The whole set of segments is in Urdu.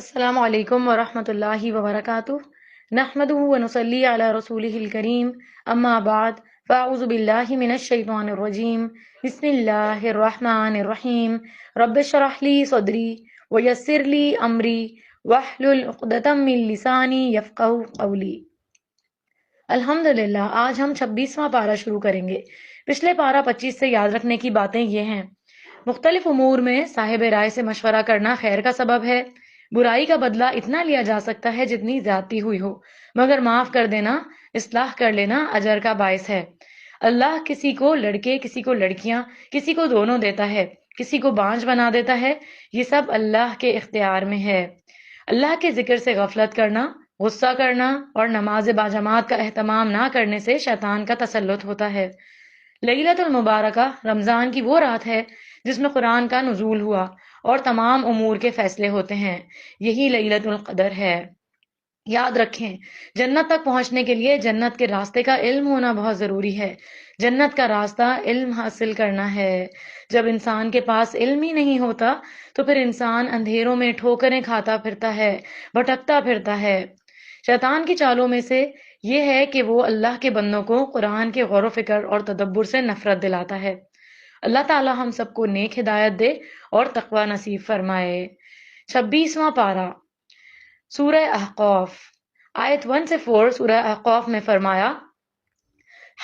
السلام علیکم ورحمۃ اللہ وبرکاتہ نحمده ونصلی علی رسوله الکریم اما بعد فاعوذ باللہ من الشیطان الرجیم بسم اللہ الرحمن الرحیم رب اشرح لی صدری ویسر لی امری واحلل عقدۃ من لسانی یفقہوا قولی۔ الحمدللہ آج ہم 26واں پارہ شروع کریں گے۔ پچھلے پارہ 25 سے یاد رکھنے کی باتیں یہ ہیں: مختلف امور میں صاحب رائے سے مشورہ کرنا خیر کا سبب ہے۔ برائی کا بدلہ اتنا لیا جا سکتا ہے جتنی زیادتی ہوئی ہو، مگر معاف کر دینا، اصلاح کر لینا اجر کا باعث ہے۔ اللہ کسی کو لڑکے، کسی کو لڑکیاں، کسی کو دونوں دیتا ہے، کسی کو بانجھ بنا دیتا ہے، یہ سب اللہ کے اختیار میں ہے۔ اللہ کے ذکر سے غفلت کرنا، غصہ کرنا اور نماز باجماعت کا اہتمام نہ کرنے سے شیطان کا تسلط ہوتا ہے۔ لیلۃ المبارکہ رمضان کی وہ رات ہے جس میں قرآن کا نزول ہوا اور تمام امور کے فیصلے ہوتے ہیں۔ یہی لیلۃ القدر ہے۔ یاد رکھیں، جنت تک پہنچنے کے لیے جنت کے راستے کا علم ہونا بہت ضروری ہے۔ جنت کا راستہ علم حاصل کرنا ہے۔ جب انسان کے پاس علم ہی نہیں ہوتا تو پھر انسان اندھیروں میں ٹھوکریں کھاتا پھرتا ہے، بھٹکتا پھرتا ہے۔ شیطان کی چالوں میں سے یہ ہے کہ وہ اللہ کے بندوں کو قرآن کے غور و فکر اور تدبر سے نفرت دلاتا ہے۔ اللہ تعالی ہم سب کو نیک ہدایت دے اور تقوی نصیب فرمائے۔ 26واں پارہ سورہ احقاف، آیت 1 سے 4 سورہ احقاف میں فرمایا: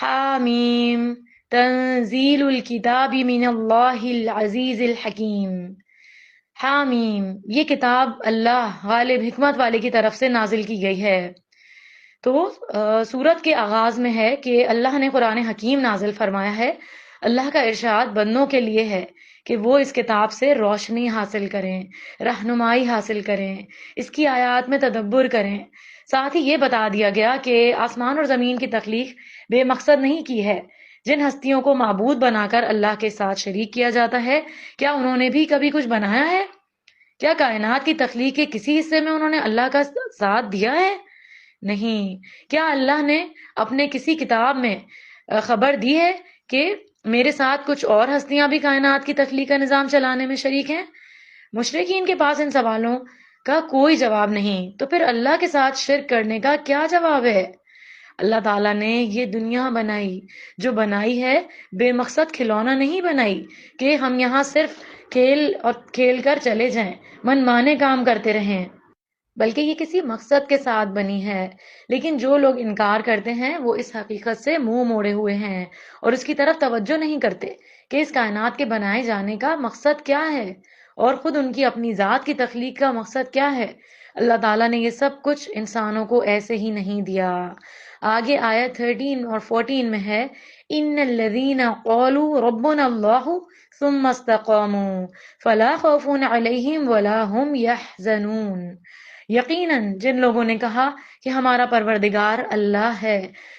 حامیم تنزیل الکتاب من اللہ العزیز الحکیم۔ حامیم، یہ کتاب اللہ غالب حکمت والے کی طرف سے نازل کی گئی ہے۔ تو سورت کے آغاز میں ہے کہ اللہ نے قرآن حکیم نازل فرمایا ہے۔ اللہ کا ارشاد بندوں کے لیے ہے کہ وہ اس کتاب سے روشنی حاصل کریں، رہنمائی حاصل کریں، اس کی آیات میں تدبر کریں۔ ساتھ ہی یہ بتا دیا گیا کہ آسمان اور زمین کی تخلیق بے مقصد نہیں کی ہے۔ جن ہستیوں کو معبود بنا کر اللہ کے ساتھ شریک کیا جاتا ہے، کیا انہوں نے بھی کبھی کچھ بنایا ہے؟ کیا کائنات کی تخلیق کے کسی حصے میں انہوں نے اللہ کا ساتھ دیا ہے؟ نہیں۔ کیا اللہ نے اپنے کسی کتاب میں خبر دی ہے کہ میرے ساتھ کچھ اور ہستیاں بھی کائنات کی تخلیق کا نظام چلانے میں شریک ہیں؟ مشرکین کے پاس ان سوالوں کا کوئی جواب نہیں، تو پھر اللہ کے ساتھ شرک کرنے کا کیا جواب ہے؟ اللہ تعالیٰ نے یہ دنیا بنائی، جو بنائی ہے بے مقصد کھلونا نہیں بنائی کہ ہم یہاں صرف کھیل کر چلے جائیں، من مانے کام کرتے رہیں، بلکہ یہ کسی مقصد کے ساتھ بنی ہے۔ لیکن جو لوگ انکار کرتے ہیں وہ اس حقیقت سے منہ موڑے ہوئے ہیں اور اس کی طرف توجہ نہیں کرتے کہ اس کائنات کے بنائے جانے کا مقصد کیا ہے اور خود ان کی اپنی ذات کی تخلیق کا مقصد کیا ہے۔ اللہ تعالیٰ نے یہ سب کچھ انسانوں کو ایسے ہی نہیں دیا۔ آگے آیت 13 اور 14 میں ہے: ان الذین قالوا ربنا اللہ ثم استقاموا فلا خوف علیہم ولا هم یحزنون۔ یقیناً جن لوگوں نے کہا کہ ہمارا پروردگار اللہ ہے،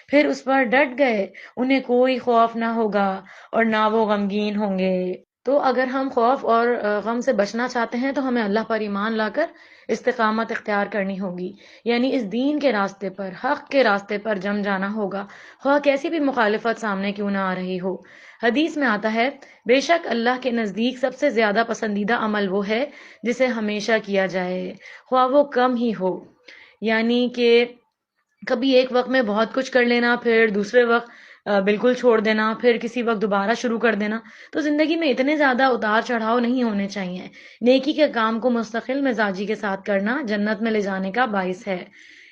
پھر اس پر ڈٹ گئے، انہیں کوئی خوف نہ ہوگا اور نہ وہ غمگین ہوں گے۔ تو اگر ہم خوف اور غم سے بچنا چاہتے ہیں تو ہمیں اللہ پر ایمان لا کر استقامت اختیار کرنی ہوگی، یعنی اس دین کے راستے پر، حق کے راستے پر جم جانا ہوگا، خواہ کیسی بھی مخالفت سامنے کیوں نہ آ رہی ہو۔ حدیث میں آتا ہے: بے شک اللہ کے نزدیک سب سے زیادہ پسندیدہ عمل وہ ہے جسے ہمیشہ کیا جائے، خواہ وہ کم ہی ہو۔ یعنی کہ کبھی ایک وقت میں بہت کچھ کر لینا، پھر دوسرے وقت بالکل چھوڑ دینا، پھر کسی وقت دوبارہ شروع کر دینا۔ تو زندگی میں اتنے زیادہ اتار چڑھاؤ نہیں ہونے چاہیے۔ نیکی کے کام کو مستقل مزاجی کے ساتھ کرنا جنت میں لے جانے کا باعث ہے۔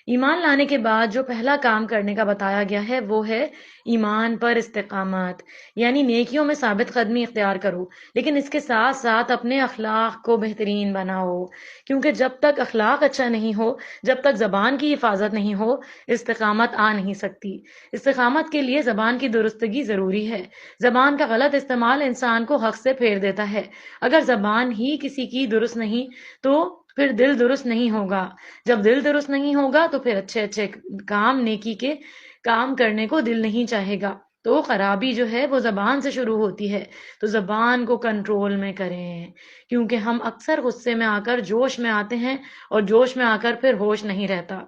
ایمان لانے کے بعد جو پہلا کام کرنے کا بتایا گیا ہے وہ ہے ایمان پر استقامت، یعنی نیکیوں میں ثابت قدمی اختیار کرو، لیکن اس کے ساتھ ساتھ اپنے اخلاق کو بہترین بناؤ، کیونکہ جب تک اخلاق اچھا نہیں ہو، جب تک زبان کی حفاظت نہیں ہو، استقامت آ نہیں سکتی۔ استقامت کے لیے زبان کی درستگی ضروری ہے۔ زبان کا غلط استعمال انسان کو حق سے پھیر دیتا ہے۔ اگر زبان ہی کسی کی درست نہیں تو پھر دل درست نہیں ہوگا۔ جب دل درست نہیں ہوگا تو پھر اچھے اچھے کام، نیکی کے کام کرنے کو دل نہیں چاہے گا۔ تو خرابی جو ہے وہ زبان سے شروع ہوتی ہے، تو زبان کو کنٹرول میں کریں، کیونکہ ہم اکثر غصے میں آ کر جوش میں آتے ہیں اور جوش میں آ کر پھر ہوش نہیں رہتا۔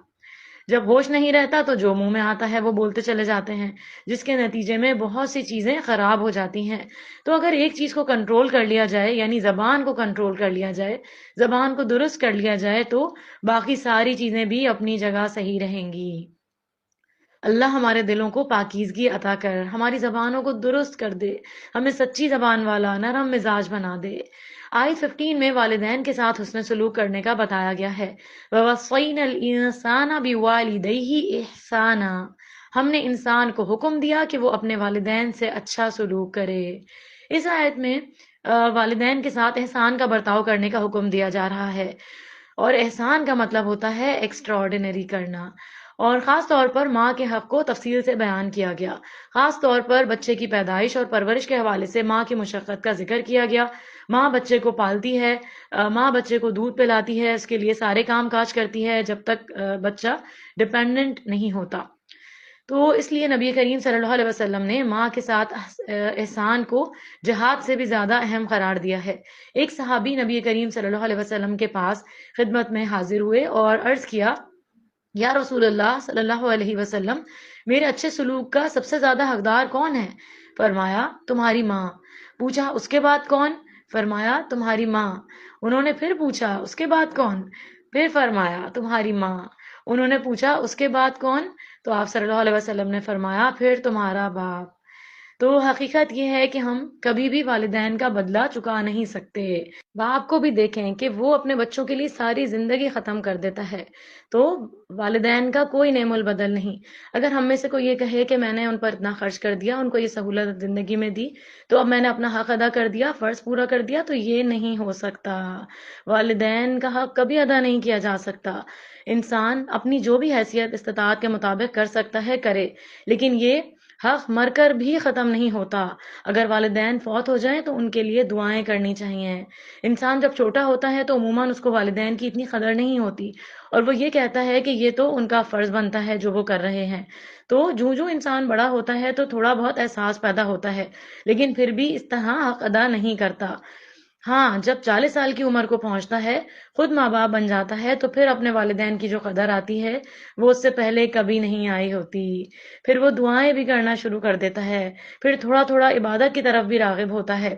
جب ہوش نہیں رہتا تو جو منہ میں آتا ہے وہ بولتے چلے جاتے ہیں، جس کے نتیجے میں بہت سی چیزیں خراب ہو جاتی ہیں۔ تو اگر ایک چیز کو کنٹرول کر لیا جائے، یعنی زبان کو کنٹرول کر لیا جائے، زبان کو درست کر لیا جائے، تو باقی ساری چیزیں بھی اپنی جگہ صحیح رہیں گی۔ اللہ ہمارے دلوں کو پاکیزگی عطا کر، ہماری زبانوں کو درست کر دے، ہمیں سچی زبان والا نرم مزاج بنا دے۔ آیت 15 میں والدین کے ساتھ حسن سلوک کرنے کا بتایا گیا ہے۔ وَوَصَّيْنَا الْإِنسَانَ بِوَالِدَيْهِ إِحْسَانًا، ہم نے انسان کو حکم دیا کہ وہ اپنے والدین سے اچھا سلوک کرے۔ اس آیت میں والدین کے ساتھ احسان کا برتاؤ کرنے کا حکم دیا جا رہا ہے، اور احسان کا مطلب ہوتا ہے ایکسٹرا آرڈینری کرنا، اور خاص طور پر ماں کے حق کو تفصیل سے بیان کیا گیا۔ خاص طور پر بچے کی پیدائش اور پرورش کے حوالے سے ماں کی مشقت کا ذکر کیا گیا۔ ماں بچے کو پالتی ہے، ماں بچے کو دودھ پلاتی ہے، اس کے لیے سارے کام کاج کرتی ہے جب تک بچہ ڈپینڈنٹ نہیں ہوتا۔ تو اس لیے نبی کریم صلی اللہ علیہ وسلم نے ماں کے ساتھ احسان کو جہاد سے بھی زیادہ اہم قرار دیا ہے۔ ایک صحابی نبی کریم صلی اللہ علیہ وسلم کے پاس خدمت میں حاضر ہوئے اور عرض کیا، یا رسول اللہ صلی اللہ علیہ وسلم، میرے اچھے سلوک کا سب سے زیادہ حقدار کون ہے؟ فرمایا تمہاری ماں۔ پوچھا اس کے بعد کون؟ فرمایا تمہاری ماں۔ انہوں نے پھر پوچھا اس کے بعد کون؟ پھر فرمایا تمہاری ماں۔ انہوں نے پوچھا اس کے بعد کون؟ تو آپ صلی اللہ علیہ وسلم نے فرمایا پھر تمہارا باپ۔ تو حقیقت یہ ہے کہ ہم کبھی بھی والدین کا بدلہ چکا نہیں سکتے۔ باپ کو بھی دیکھیں کہ وہ اپنے بچوں کے لیے ساری زندگی ختم کر دیتا ہے، تو والدین کا کوئی نعم البدل نہیں۔ اگر ہم میں سے کوئی یہ کہے کہ میں نے ان پر اتنا خرچ کر دیا، ان کو یہ سہولت زندگی میں دی، تو اب میں نے اپنا حق ادا کر دیا، فرض پورا کر دیا، تو یہ نہیں ہو سکتا۔ والدین کا حق کبھی ادا نہیں کیا جا سکتا۔ انسان اپنی جو بھی حیثیت استطاعت کے مطابق کر سکتا ہے کرے، لیکن یہ حق مر کر بھی ختم نہیں ہوتا۔ اگر والدین فوت ہو جائیں تو ان کے لیے دعائیں کرنی چاہیے۔ انسان جب چھوٹا ہوتا ہے تو عموماً اس کو والدین کی اتنی قدر نہیں ہوتی، اور وہ یہ کہتا ہے کہ یہ تو ان کا فرض بنتا ہے جو وہ کر رہے ہیں۔ تو جو انسان بڑا ہوتا ہے تو تھوڑا بہت احساس پیدا ہوتا ہے، لیکن پھر بھی اس طرح حق ادا نہیں کرتا۔ ہاں، جب 40 سال کی عمر کو پہنچتا ہے، خود ماں باپ بن جاتا ہے، تو پھر اپنے والدین کی جو قدر آتی ہے وہ اس سے پہلے کبھی نہیں آئی ہوتی۔ پھر وہ دعائیں بھی کرنا شروع کر دیتا ہے، پھر تھوڑا تھوڑا عبادت کی طرف بھی راغب ہوتا ہے۔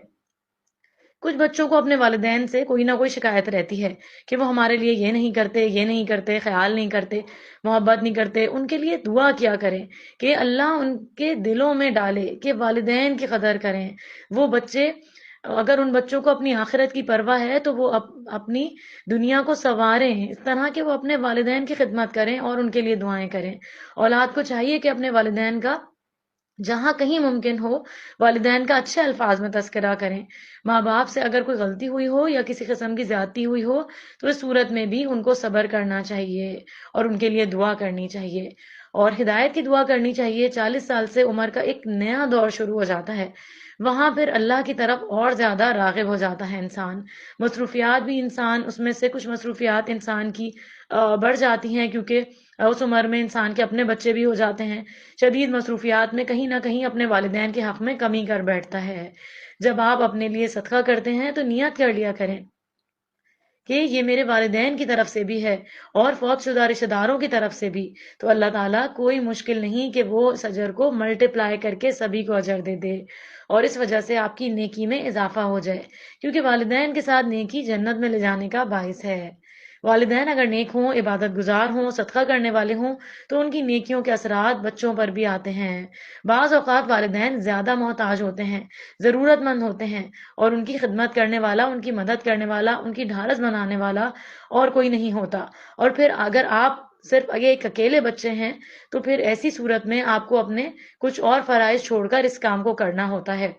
کچھ بچوں کو اپنے والدین سے کوئی نہ کوئی شکایت رہتی ہے کہ وہ ہمارے لیے یہ نہیں کرتے، یہ نہیں کرتے، خیال نہیں کرتے، محبت نہیں کرتے۔ ان کے لیے دعا کیا کریں کہ اللہ ان کے دلوں میں ڈالے کہ والدین کی قدر کریں۔ وہ بچے، اگر ان بچوں کو اپنی آخرت کی پرواہ ہے تو وہ اپنی دنیا کو سنواریں اس طرح کہ وہ اپنے والدین کی خدمت کریں اور ان کے لیے دعائیں کریں۔ اولاد کو چاہیے کہ اپنے والدین کا جہاں کہیں ممکن ہو والدین کا اچھے الفاظ میں تذکرہ کریں۔ ماں باپ سے اگر کوئی غلطی ہوئی ہو یا کسی قسم کی زیادتی ہوئی ہو تو اس صورت میں بھی ان کو صبر کرنا چاہیے اور ان کے لیے دعا کرنی چاہیے، اور ہدایت کی دعا کرنی چاہیے۔ 40 سال سے عمر کا ایک نیا دور شروع ہو جاتا ہے، وہاں پھر اللہ کی طرف اور زیادہ راغب ہو جاتا ہے انسان۔ مصروفیات بھی انسان، اس میں سے کچھ مصروفیات انسان کی بڑھ جاتی ہیں، کیونکہ اس عمر میں انسان کے اپنے بچے بھی ہو جاتے ہیں۔ شدید مصروفیات میں کہیں نہ کہیں اپنے والدین کے حق میں کمی کر بیٹھتا ہے۔ جب آپ اپنے لیے صدقہ کرتے ہیں تو نیت کر لیا کریں کہ یہ میرے والدین کی طرف سے بھی ہے اور فوت شدہ رشتہ داروں کی طرف سے بھی، تو اللہ تعالیٰ کوئی مشکل نہیں کہ وہ اس اجر کو ملٹیپلائی کر کے سبھی کو اجر دے دے، اور اس وجہ سے آپ کی نیکی میں اضافہ ہو جائے، کیونکہ والدین کے ساتھ نیکی جنت میں لے جانے کا باعث ہے۔ والدین اگر نیک ہوں، عبادت گزار ہوں، صدقہ کرنے والے ہوں، تو ان کی نیکیوں کے اثرات بچوں پر بھی آتے ہیں۔ بعض اوقات والدین زیادہ محتاج ہوتے ہیں، ضرورت مند ہوتے ہیں، اور ان کی خدمت کرنے والا، ان کی مدد کرنے والا، ان کی ڈھارس بنانے والا اور کوئی نہیں ہوتا، اور پھر اگر آپ صرف ایک اکیلے بچے ہیں تو پھر ایسی صورت میں آپ کو اپنے کچھ اور فرائض چھوڑ کر اس کام کو کرنا ہوتا ہے،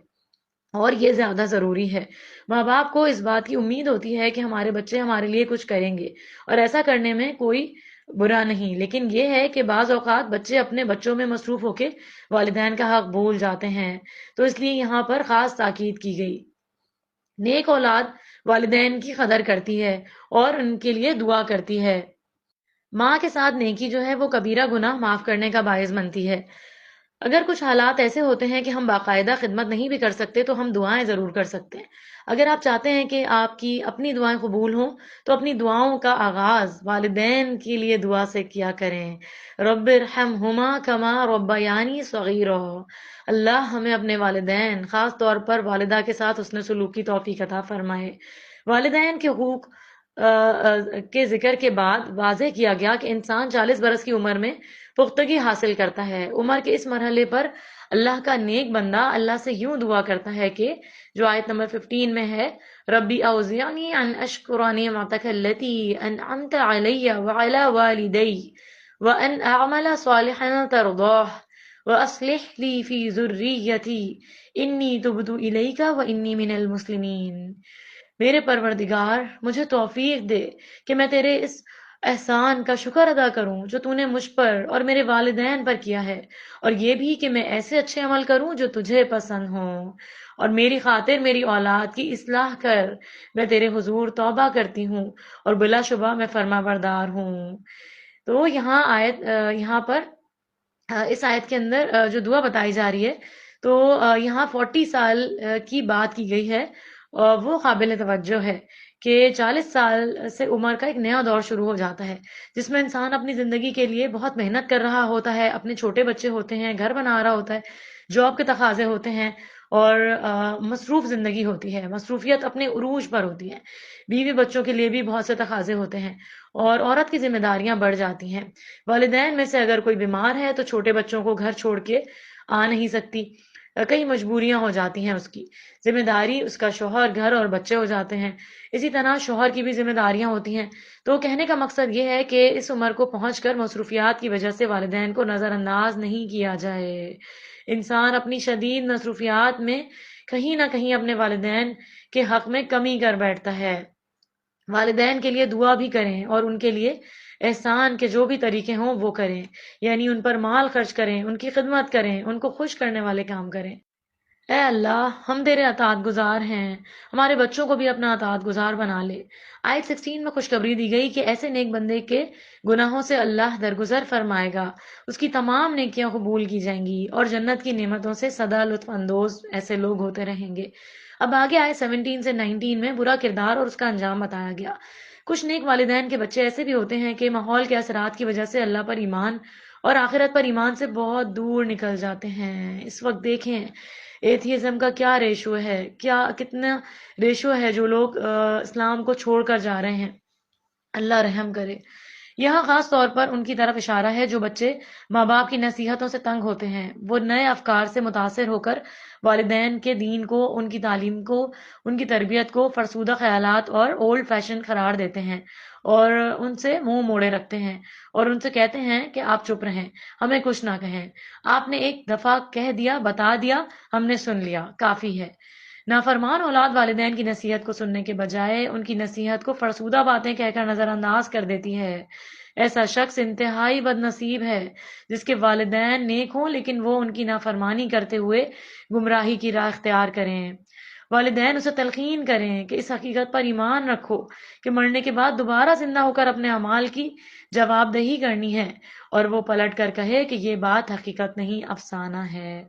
اور یہ زیادہ ضروری ہے۔ ماں باپ کو اس بات کی امید ہوتی ہے کہ ہمارے بچے ہمارے لیے کچھ کریں گے، اور ایسا کرنے میں کوئی برا نہیں، لیکن یہ ہے کہ بعض اوقات بچے اپنے بچوں میں مصروف ہو کے والدین کا حق بھول جاتے ہیں، تو اس لیے یہاں پر خاص تاکید کی گئی۔ نیک اولاد والدین کی قدر کرتی ہے اور ان کے لیے دعا کرتی ہے۔ ماں کے ساتھ نیکی جو ہے وہ کبیرہ گناہ معاف کرنے کا باعث بنتی ہے۔ اگر کچھ حالات ایسے ہوتے ہیں کہ ہم باقاعدہ خدمت نہیں بھی کر سکتے تو ہم دعائیں ضرور کر سکتے ہیں۔ اگر آپ چاہتے ہیں کہ آپ کی اپنی دعائیں قبول ہوں تو اپنی دعاؤں کا آغاز والدین کے لیے دعا سے کیا کریں۔ رب ارحمہما کما ربیانی صغیرا۔ اللہ ہمیں اپنے والدین، خاص طور پر والدہ کے ساتھ حسن سلوک کی توفیق عطا فرمائے۔ والدین کے حقوق کے ذکر کے بعد واضح کیا گیا کہ انسان 40 برس کی عمر میں پختگی حاصل کرتا ہے۔ عمر کے اس مرحلے پر اللہ کا نیک بندہ اللہ سے یوں دعا کرتا ہے کہ جو آیت نمبر 15 میں ہے، ربی اوزعنی ان اشکر نعمتک التی انعمت علی وعلی والدی وان اعمل صالحا ترضاہ واصلح لی فی ذریتی انی تبت الیک وانی من المسلمین۔ میرے پروردگار مجھے توفیق دے کہ میں تیرے اس احسان کا شکر ادا کروں جو تو نے مجھ پر اور میرے والدین پر کیا ہے، اور یہ بھی کہ میں ایسے اچھے عمل کروں جو تجھے پسند ہوں، اور میری خاطر میری اولاد کی اصلاح کر۔ میں تیرے حضور توبہ کرتی ہوں اور بلا شبہ میں فرما بردار ہوں۔ تو یہاں پر اس آیت کے اندر جو دعا بتائی جا رہی ہے، تو یہاں 40 سال کی بات کی گئی ہے، اور وہ قابل توجہ ہے کہ 40 سال سے عمر کا ایک نیا دور شروع ہو جاتا ہے جس میں انسان اپنی زندگی کے لیے بہت محنت کر رہا ہوتا ہے، اپنے چھوٹے بچے ہوتے ہیں، گھر بنا رہا ہوتا ہے، جاب کے تقاضے ہوتے ہیں، اور مصروف زندگی ہوتی ہے، مصروفیت اپنے عروج پر ہوتی ہے، بیوی بچوں کے لیے بھی بہت سے تقاضے ہوتے ہیں، اور عورت کی ذمہ داریاں بڑھ جاتی ہیں۔ والدین میں سے اگر کوئی بیمار ہے تو چھوٹے بچوں کو گھر چھوڑ کے آ نہیں سکتی، کئی مجبوریاں ہو جاتی ہیں، اس کی ذمہ داری اس کا شوہر، گھر اور بچے ہو جاتے ہیں، اسی طرح شوہر کی بھی ذمہ داریاں ہوتی ہیں۔ تو کہنے کا مقصد یہ ہے کہ اس عمر کو پہنچ کر مصروفیات کی وجہ سے والدین کو نظر انداز نہیں کیا جائے۔ انسان اپنی شدید مصروفیات میں کہیں نہ کہیں اپنے والدین کے حق میں کمی کر بیٹھتا ہے۔ والدین کے لیے دعا بھی کریں اور ان کے لیے احسان کے جو بھی طریقے ہوں وہ کریں، یعنی ان پر مال خرچ کریں، ان کی خدمت کریں، ان کو خوش کرنے والے کام کریں۔ اے اللہ، ہم تیرے اطاعت گزار ہیں، ہمارے بچوں کو بھی اپنا اطاعت گزار بنا لے۔ آیت 16 میں خوشخبری دی گئی کہ ایسے نیک بندے کے گناہوں سے اللہ درگزر فرمائے گا، اس کی تمام نیکیاں قبول کی جائیں گی اور جنت کی نعمتوں سے سدا لطف اندوز ایسے لوگ ہوتے رہیں گے۔ اب آگے آئے 17 سے 19 میں برا کردار اور اس کا انجام بتایا گیا۔ کچھ نیک والدین کے بچے ایسے بھی ہوتے ہیں کہ ماحول کے اثرات کی وجہ سے اللہ پر ایمان اور آخرت پر ایمان سے بہت دور نکل جاتے ہیں۔ اس وقت دیکھیں ایتھیزم کا کیا ریشو ہے، کتنا ریشو ہے جو لوگ اسلام کو چھوڑ کر جا رہے ہیں۔ اللہ رحم کرے۔ یہاں خاص طور پر ان کی طرف اشارہ ہے جو بچے ماں باپ کی نصیحتوں سے تنگ ہوتے ہیں، وہ نئے افکار سے متاثر ہو کر والدین کے دین کو، ان کی تعلیم کو، ان کی تربیت کو فرسودہ خیالات اور اولڈ فیشن قرار دیتے ہیں، اور ان سے منہ موڑے رکھتے ہیں، اور ان سے کہتے ہیں کہ آپ چپ رہیں، ہمیں کچھ نہ کہیں، آپ نے ایک دفعہ کہہ دیا، بتا دیا، ہم نے سن لیا، کافی ہے۔ نافرمان اولاد والدین کی نصیحت کو سننے کے بجائے ان کی نصیحت کو فرسودہ باتیں کہہ کر نظر انداز کر دیتی ہے۔ ایسا شخص انتہائی بد نصیب ہے جس کے والدین نیک ہوں لیکن وہ ان کی نافرمانی کرتے ہوئے گمراہی کی راہ اختیار کریں۔ والدین اسے تلقین کریں کہ اس حقیقت پر ایمان رکھو کہ مرنے کے بعد دوبارہ زندہ ہو کر اپنے اعمال کی جواب دہی کرنی ہے، اور وہ پلٹ کر کہے کہ یہ بات حقیقت نہیں، افسانہ ہے۔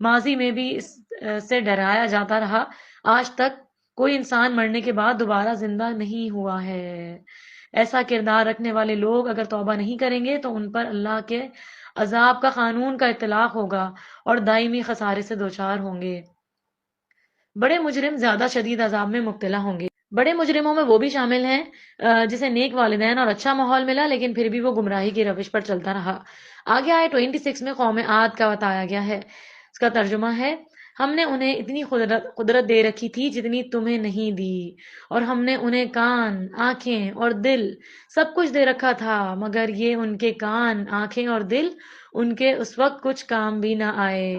ماضی میں بھی اس سے ڈرایا جاتا رہا، آج تک کوئی انسان مرنے کے بعد دوبارہ زندہ نہیں ہوا ہے۔ ایسا کردار رکھنے والے لوگ اگر توبہ نہیں کریں گے تو ان پر اللہ کے عذاب کا قانون کا اطلاق ہوگا اور دائمی خسارے سے دوچار ہوں گے۔ بڑے مجرم زیادہ شدید عذاب میں مبتلا ہوں گے۔ بڑے مجرموں میں وہ بھی شامل ہیں جسے نیک والدین اور اچھا ماحول ملا لیکن پھر بھی وہ گمراہی کی روش پر چلتا رہا۔ آگے آئے 26 میں قوم عاد کا بتایا گیا ہے۔ اس کا ترجمہ ہے، ہم نے انہیں اتنی قدرت دے رکھی تھی جتنی تمہیں نہیں دی، اور ہم نے انہیں کان، آنکھیں اور دل سب کچھ دے رکھا تھا، مگر یہ ان کے کان، آنکھیں اور دل ان کے اس وقت کچھ کام بھی نہ آئے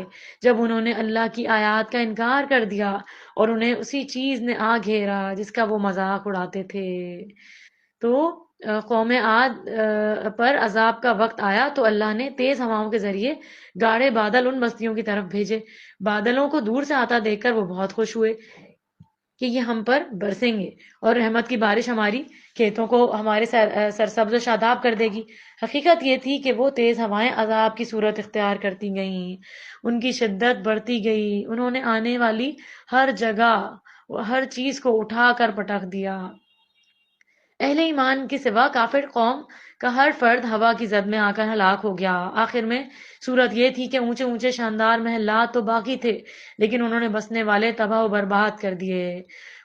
جب انہوں نے اللہ کی آیات کا انکار کر دیا اور انہیں اسی چیز نے آ گھیرا جس کا وہ مذاق اڑاتے تھے۔ تو قوم عاد پر عذاب کا وقت آیا تو اللہ نے تیز ہواؤں کے ذریعے گاڑے بادل ان بستیوں کی طرف بھیجے۔ بادلوں کو دور سے آتا دیکھ کر وہ بہت خوش ہوئے، کہ یہ ہم پر برسیں گے اور رحمت کی بارش ہماری کھیتوں کو ہمارے سرسبز و شاداب کر دے گی۔ حقیقت یہ تھی کہ وہ تیز ہوائیں عذاب کی صورت اختیار کرتی گئیں، ان کی شدت بڑھتی گئی، انہوں نے آنے والی ہر جگہ ہر چیز کو اٹھا کر پٹک دیا۔ اہل ایمان کے سوا کافر قوم کا ہر فرد ہوا کی زد میں آ کر ہلاک ہو گیا۔ آخر میں صورت یہ تھی کہ اونچے اونچے شاندار محلات تو باقی تھے، لیکن انہوں نے بسنے والے تباہ و برباد کر دیے۔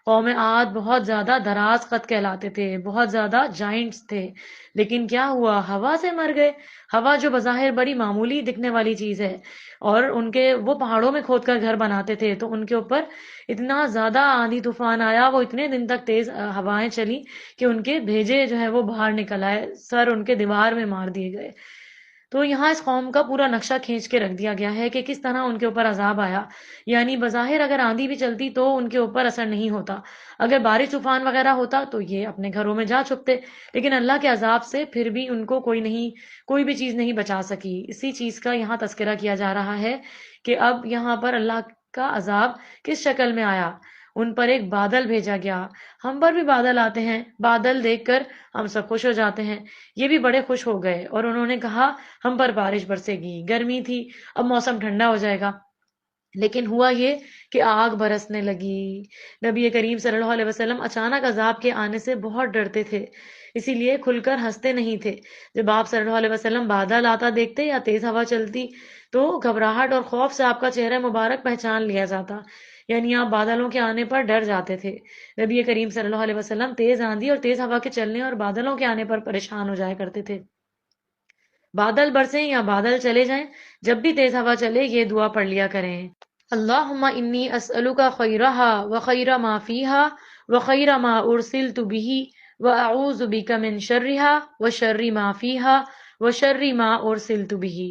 قوم عاد بہت زیادہ دراز قد کہلاتے تھے، بہت زیادہ جائنٹس تھے، لیکن کیا ہوا؟ ہوا سے مر گئے۔ ہوا جو بظاہر بڑی معمولی دکھنے والی چیز ہے، اور ان کے وہ پہاڑوں میں کھود کر گھر بناتے تھے، تو ان کے اوپر اتنا زیادہ آندھی طوفان آیا، وہ اتنے دن تک تیز ہوائیں چلی کہ ان کے بھیجے جو ہے وہ باہر نکل آئے، سر ان کے دیوار میں مار دیے گئے۔ تو یہاں اس قوم کا پورا نقشہ کھینچ کے رکھ دیا گیا ہے کہ کس طرح ان کے اوپر عذاب آیا۔ یعنی بظاہر اگر آندھی بھی چلتی تو ان کے اوپر اثر نہیں ہوتا، اگر بارش طوفان وغیرہ ہوتا تو یہ اپنے گھروں میں جا چھپتے، لیکن اللہ کے عذاب سے پھر بھی ان کو کوئی بھی چیز نہیں بچا سکی۔ اسی چیز کا یہاں تذکرہ کیا جا رہا ہے کہ اب یہاں پر اللہ کا عذاب کس شکل میں آیا۔ ان پر ایک بادل بھیجا گیا۔ ہم پر بھی بادل آتے ہیں، بادل دیکھ کر ہم سب خوش ہو جاتے ہیں۔ یہ بھی بڑے خوش ہو گئے اور انہوں نے کہا ہم پر بارش برسے گی، گرمی تھی اب موسم ٹھنڈا ہو جائے گا۔ لیکن ہوا یہ کہ آگ برسنے لگی۔ نبی کریم صلی اللہ علیہ وسلم اچانک عذاب کے آنے سے بہت ڈرتے تھے، اسی لیے کھل کر ہنستے نہیں تھے۔ جب آپ صلی اللہ علیہ وسلم بادل آتا دیکھتے یا تیز ہوا چلتی تو گھبراہٹ اور خوف سے آپ کا چہرہ مبارک پہچان لیا جاتا، یعنی آپ بادلوں کے آنے پر ڈر جاتے تھے۔ نبی کریم صلی اللہ علیہ وسلم تیز آندھی اور تیز ہوا کے چلنے اور بادلوں کے آنے پر پریشان ہو جایا کرتے تھے۔ بادل برسیں یا بادل چلے جائیں، جب بھی تیز ہوا چلے یہ دعا پڑھ لیا کریں: اللہم انی اسألک خیرہا وخیر ما فیہا وخیر ما ارسلت بہ واعوذ بک من شرہا وشر ما فیہا وشر ما ارسلت بہ۔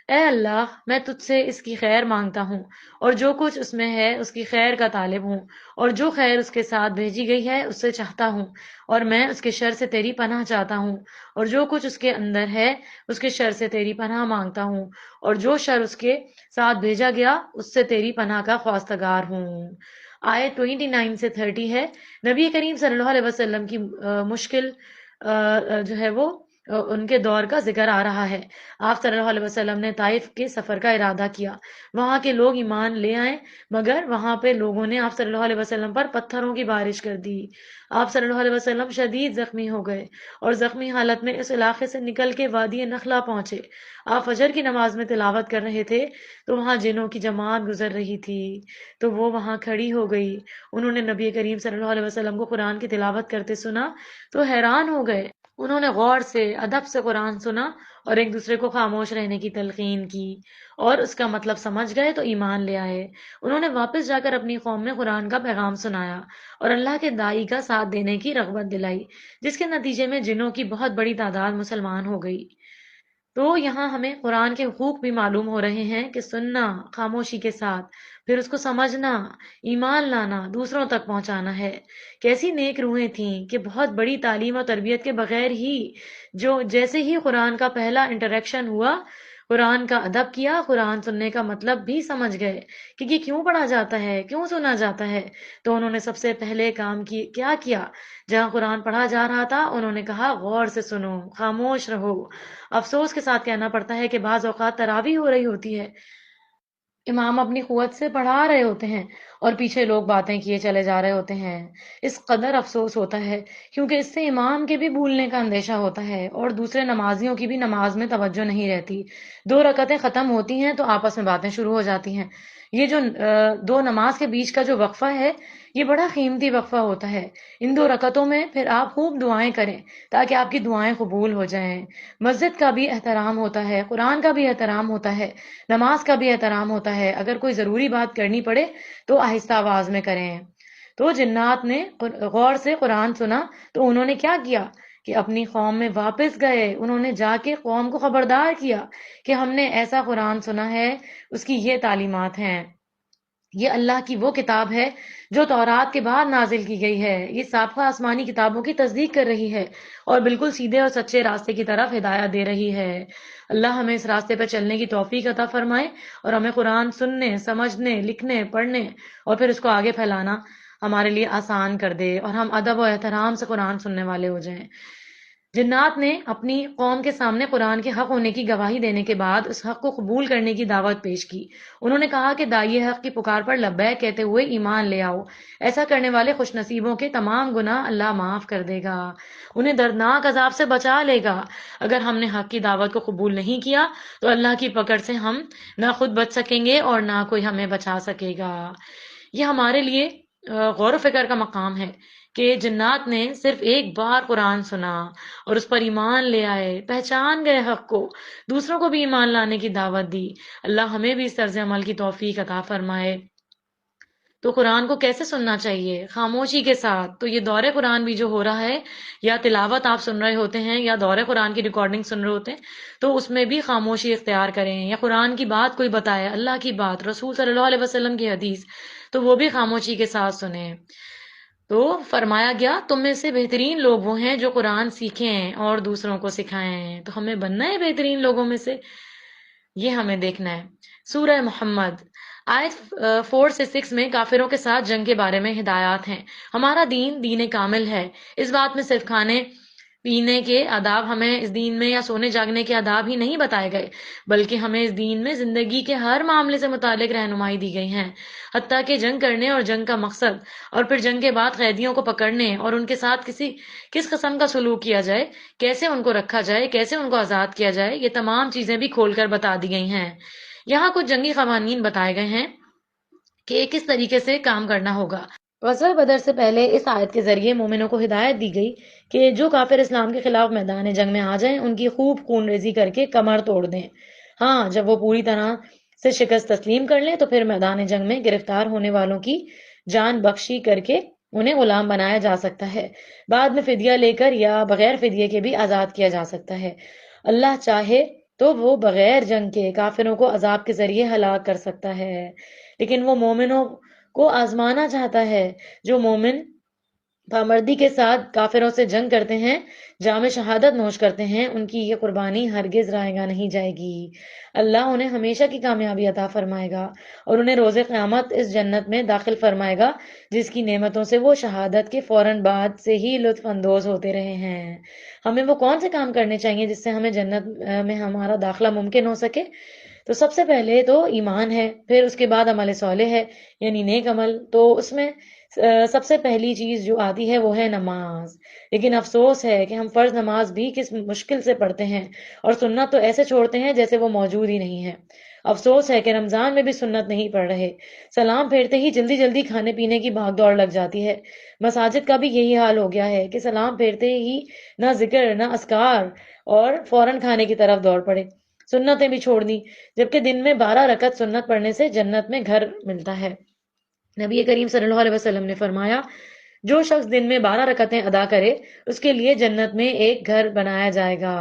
اے اللہ، میں تجھ سے اس کی خیر مانگتا ہوں اور جو کچھ اس میں ہے اس کی خیر کا طالب ہوں، اور جو خیر اس کے ساتھ بھیجی گئی ہے اس سے چاہتا ہوں، اور میں اس کے شر سے تیری پناہ چاہتا ہوں، اور جو کچھ اس کے اندر ہے اس کے شر سے تیری پناہ مانگتا ہوں، اور جو شر اس کے ساتھ بھیجا گیا اس سے تیری پناہ کا خواستگار ہوں۔ آیت 29 سے 30 ہے۔ نبی کریم صلی اللہ علیہ وسلم کی مشکل جو ہے وہ ان کے دور کا ذکر آ رہا ہے۔ آپ صلی اللہ علیہ وسلم نے طائف کے سفر کا ارادہ کیا، وہاں کے لوگ ایمان لے آئے، مگر وہاں پہ لوگوں نے آپ صلی اللہ علیہ وسلم پر پتھروں کی بارش کر دی۔ آپ صلی اللہ علیہ وسلم شدید زخمی ہو گئے اور زخمی حالت میں اس علاقے سے نکل کے وادی نخلا پہنچے۔ آپ فجر کی نماز میں تلاوت کر رہے تھے تو وہاں جنوں کی جماعت گزر رہی تھی، تو وہ وہاں کھڑی ہو گئی۔ انہوں نے نبی کریم صلی اللہ علیہ وسلم کو قرآن کی تلاوت کرتے سنا تو حیران ہو گئے۔ انہوں نے غور سے ادب سے قرآن سنا اور ایک دوسرے کو خاموش رہنے کی تلقین کی اور اس کا مطلب سمجھ گئے تو ایمان لے آئے۔ انہوں نے واپس جا کر اپنی قوم میں قرآن کا پیغام سنایا اور اللہ کے داعی کا ساتھ دینے کی رغبت دلائی، جس کے نتیجے میں جنوں کی بہت بڑی تعداد مسلمان ہو گئی۔ تو یہاں ہمیں قرآن کے حقوق بھی معلوم ہو رہے ہیں کہ سننا خاموشی کے ساتھ، پھر اس کو سمجھنا، ایمان لانا، دوسروں تک پہنچانا ہے۔ کیسی نیک روحیں تھیں کہ بہت بڑی تعلیم اور تربیت کے بغیر ہی جیسے ہی قرآن کا پہلا انٹریکشن ہوا، قرآن کا ادب کیا، قرآن سننے کا مطلب بھی سمجھ گئے کہ یہ کیوں پڑھا جاتا ہے، کیوں سنا جاتا ہے۔ تو انہوں نے سب سے پہلے کام کیا جہاں قرآن پڑھا جا رہا تھا انہوں نے کہا غور سے سنو، خاموش رہو۔ افسوس کے ساتھ کہنا پڑتا ہے کہ بعض اوقات تراویح ہو رہی ہوتی ہے، امام اپنی قوت سے پڑھا رہے ہوتے ہیں اور پیچھے لوگ باتیں کیے چلے جا رہے ہوتے ہیں۔ اس قدر افسوس ہوتا ہے کیونکہ اس سے امام کے بھی بھولنے کا اندیشہ ہوتا ہے اور دوسرے نمازیوں کی بھی نماز میں توجہ نہیں رہتی۔ 2 رکعتیں ختم ہوتی ہیں تو آپس میں باتیں شروع ہو جاتی ہیں۔ یہ جو 2 نماز کے بیچ کا جو وقفہ ہے یہ بڑا قیمتی وقفہ ہوتا ہے۔ ان 2 رکعتوں میں پھر آپ خوب دعائیں کریں تاکہ آپ کی دعائیں قبول ہو جائیں۔ مسجد کا بھی احترام ہوتا ہے، قرآن کا بھی احترام ہوتا ہے، نماز کا بھی احترام ہوتا ہے۔ اگر کوئی ضروری بات کرنی پڑے تو آہستہ آواز میں کریں۔ تو جنات نے غور سے قرآن سنا تو انہوں نے کیا کیا کہ اپنی قوم میں واپس گئے۔ انہوں نے جا کے قوم کو خبردار کیا کہ ہم نے ایسا قرآن سنا ہے، اس کی یہ تعلیمات ہیں۔ یہ اللہ کی وہ کتاب ہے جو تورات کے بعد نازل کی گئی ہے، یہ سابقہ آسمانی کتابوں کی تصدیق کر رہی ہے اور بالکل سیدھے اور سچے راستے کی طرف ہدایت دے رہی ہے۔ اللہ ہمیں اس راستے پر چلنے کی توفیق عطا فرمائے اور ہمیں قرآن سننے، سمجھنے، لکھنے، پڑھنے اور پھر اس کو آگے پھیلانا ہمارے لیے آسان کر دے اور ہم ادب و احترام سے قرآن سننے والے ہو جائیں۔ جنات نے اپنی قوم کے سامنے قرآن کے حق ہونے کی گواہی دینے کے بعد اس حق کو قبول کرنے کی دعوت پیش کی۔ انہوں نے کہا کہ داعی حق کی پکار پر لبیک کہتے ہوئے ایمان لے آؤ۔ ایسا کرنے والے خوش نصیبوں کے تمام گناہ اللہ معاف کر دے گا، انہیں دردناک عذاب سے بچا لے گا۔ اگر ہم نے حق کی دعوت کو قبول نہیں کیا تو اللہ کی پکڑ سے ہم نہ خود بچ سکیں گے اور نہ کوئی ہمیں بچا سکے گا۔ یہ ہمارے لیے غور و فکر کا مقام ہے کہ جنات نے صرف ایک بار قرآن سنا اور اس پر ایمان لے آئے، پہچان گئے حق کو، دوسروں کو بھی ایمان لانے کی دعوت دی۔ اللہ ہمیں بھی اس طرز عمل کی توفیق عطا فرمائے۔ تو قرآن کو کیسے سننا چاہیے؟ خاموشی کے ساتھ۔ تو یہ دور قرآن بھی جو ہو رہا ہے، یا تلاوت آپ سن رہے ہوتے ہیں یا دور قرآن کی ریکارڈنگ سن رہے ہوتے ہیں، تو اس میں بھی خاموشی اختیار کریں، یا قرآن کی بات کوئی بتائے، اللہ کی بات، رسول صلی اللہ علیہ وسلم کی حدیث، تو وہ بھی خاموشی کے ساتھ سنیں۔ تو فرمایا گیا تم میں سے بہترین لوگ وہ ہیں جو قرآن سیکھیں اور دوسروں کو سکھائیں۔ تو ہمیں بننا ہے بہترین لوگوں میں سے، یہ ہمیں دیکھنا ہے۔ سورہ محمد آیت 4 سے 6 میں کافروں کے ساتھ جنگ کے بارے میں ہدایات ہیں۔ ہمارا دین دین کامل ہے۔ اس بات میں صرف کھانے پینے کے آداب ہمیں اس دین میں یا سونے جاگنے کے آداب ہی نہیں بتائے گئے، بلکہ ہمیں اس دین میں زندگی کے ہر معاملے سے متعلق رہنمائی دی گئی ہیں، حتیٰ کہ جنگ کرنے اور جنگ کا مقصد، اور پھر جنگ کے بعد قیدیوں کو پکڑنے اور ان کے ساتھ کس قسم کا سلوک کیا جائے، کیسے ان کو رکھا جائے، کیسے ان کو آزاد کیا جائے، یہ تمام چیزیں بھی کھول کر بتا دی گئی ہیں۔ یہاں کچھ جنگی قوانین بتائے گئے ہیں کہ کس طریقے سے کام کرنا ہوگا۔ غزوہ بدر سے پہلے اس آیت کے ذریعے مومنوں کو ہدایت دی گئی کہ جو کافر اسلام کے خلاف میدان جنگ میں آ جائیں ان کی خوب خون ریزی کر کے کمر توڑ دیں۔ ہاں، جب وہ پوری طرح سے شکست تسلیم کر لیں تو پھر میدان جنگ میں گرفتار ہونے والوں کی جان بخشی کر کے انہیں غلام بنایا جا سکتا ہے، بعد میں فدیہ لے کر یا بغیر فدیے کے بھی آزاد کیا جا سکتا ہے۔ اللہ چاہے تو وہ بغیر جنگ کے کافروں کو عذاب کے ذریعے ہلاک کر سکتا ہے، لیکن وہ مومنوں کو آزمانا چاہتا ہے۔ جو مومن پامردی کے ساتھ کافروں سے جنگ کرتے ہیں، جام شہادت نوش کرتے ہیں، ان کی یہ قربانی ہرگز رائے گا نہیں جائے گی۔ اللہ انہیں ہمیشہ کی کامیابی عطا فرمائے گا اور انہیں روز قیامت اس جنت میں داخل فرمائے گا جس کی نعمتوں سے وہ شہادت کے فوراً بعد سے ہی لطف اندوز ہوتے رہے ہیں۔ ہمیں وہ کون سے کام کرنے چاہیے جس سے ہمیں جنت میں ہمارا داخلہ ممکن ہو سکے؟ تو سب سے پہلے تو ایمان ہے، پھر اس کے بعد عمل صالح ہے، یعنی نیک عمل۔ تو اس میں سب سے پہلی چیز جو آتی ہے وہ ہے نماز۔ لیکن افسوس ہے کہ ہم فرض نماز بھی کس مشکل سے پڑھتے ہیں اور سنت تو ایسے چھوڑتے ہیں جیسے وہ موجود ہی نہیں ہے۔ افسوس ہے کہ رمضان میں بھی سنت نہیں پڑھ رہے، سلام پھیرتے ہی جلدی جلدی کھانے پینے کی بھاگ دوڑ لگ جاتی ہے۔ مساجد کا بھی یہی حال ہو گیا ہے کہ سلام پھیرتے ہی نہ ذکر نہ اذکار اور فوراً کھانے کی طرف دوڑ پڑے، سنتیں بھی چھوڑ دی، جبکہ دن میں 12 رکعت سنت پڑھنے سے جنت میں گھر ملتا ہے۔ نبی کریم صلی اللہ علیہ وسلم نے فرمایا جو شخص دن میں 12 رکعتیں ادا کرے اس کے لیے جنت میں ایک گھر بنایا جائے گا۔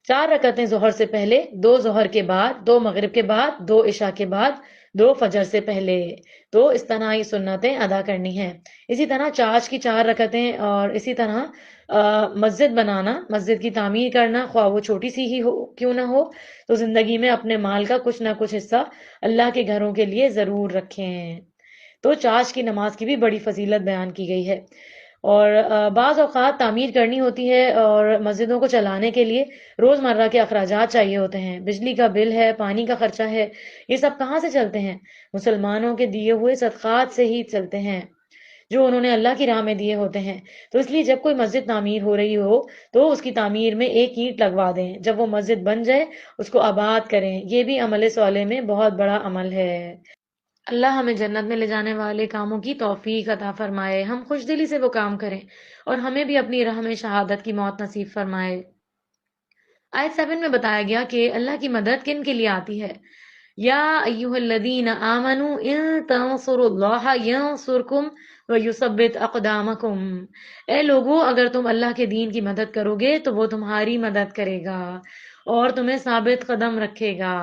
4 رکعتیں ظہر سے پہلے، 2 ظہر کے بعد، 2 مغرب کے بعد، 2 عشاء کے بعد، 2 فجر سے پہلے۔ تو اس طرح یہ سنتیں ادا کرنی ہیں۔ اسی طرح چاش کی 4 رکعتیں، اور اسی طرح مسجد بنانا، مسجد کی تعمیر کرنا، خواہ وہ چھوٹی سی ہی ہو کیوں نہ ہو، تو زندگی میں اپنے مال کا کچھ نہ کچھ حصہ اللہ کے گھروں کے لیے ضرور رکھیں۔ تو چاش کی نماز کی بھی بڑی فضیلت بیان کی گئی ہے۔ اور بعض اوقات تعمیر کرنی ہوتی ہے اور مسجدوں کو چلانے کے لیے روزمرہ کے اخراجات چاہیے ہوتے ہیں، بجلی کا بل ہے، پانی کا خرچہ ہے، یہ سب کہاں سے چلتے ہیں؟ مسلمانوں کے دیے ہوئے صدقات سے ہی چلتے ہیں جو انہوں نے اللہ کی راہ میں دیے ہوتے ہیں۔ تو اس لیے جب کوئی مسجد تعمیر ہو رہی ہو تو اس کی تعمیر میں ایک اینٹ لگوا دیں، جب وہ مسجد بن جائے اس کو آباد کریں، یہ بھی عمل صالح میں بہت بڑا عمل ہے۔ اللہ ہمیں جنت میں لے جانے والے کاموں کی توفیق عطا فرمائے، ہم خوش دلی سے وہ کام کریں اور ہمیں بھی اپنی راہ میں شہادت کی موت نصیب فرمائے۔ آیت 7 میں بتایا گیا کہ اللہ کی مدد کن کے لیے آتی ہے۔ یا ایہا الذین آمنوا ان تنصروا اللہ ینصرکم ویثبت اقدامکم۔ اے لوگو، اگر تم اللہ کے دین کی مدد کرو گے تو وہ تمہاری مدد کرے گا اور تمہیں ثابت قدم رکھے گا۔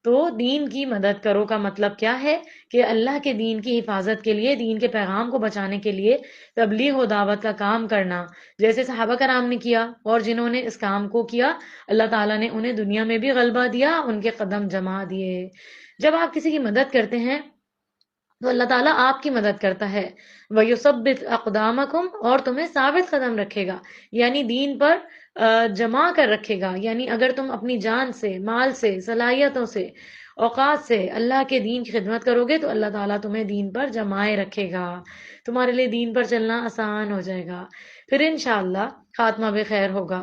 تو دین کی مدد کرو کا مطلب کیا ہے کہ اللہ کے دین کی حفاظت کے لیے، دین کے پیغام کو بچانے کے لیے تبلیغ و دعوت کا کام کرنا، جیسے صحابہ کرام نے کیا، اور جنہوں نے اس کام کو کیا اللہ تعالیٰ نے انہیں دنیا میں بھی غلبہ دیا، ان کے قدم جما دیے۔ جب آپ کسی کی مدد کرتے ہیں تو اللہ تعالیٰ آپ کی مدد کرتا ہے. وَيُثَبِّتْ أَقْدَامَكُمْ، اور تمہیں ثابت قدم رکھے گا، یعنی دین پر جمع کر رکھے گا. یعنی اگر تم اپنی جان سے، مال سے، صلاحیتوں سے، اوقات سے اللہ کے دین کی خدمت کرو گے تو اللہ تعالیٰ تمہیں دین پر جمائے رکھے گا، تمہارے لیے دین پر چلنا آسان ہو جائے گا، پھر انشاءاللہ خاتمہ بخیر ہوگا.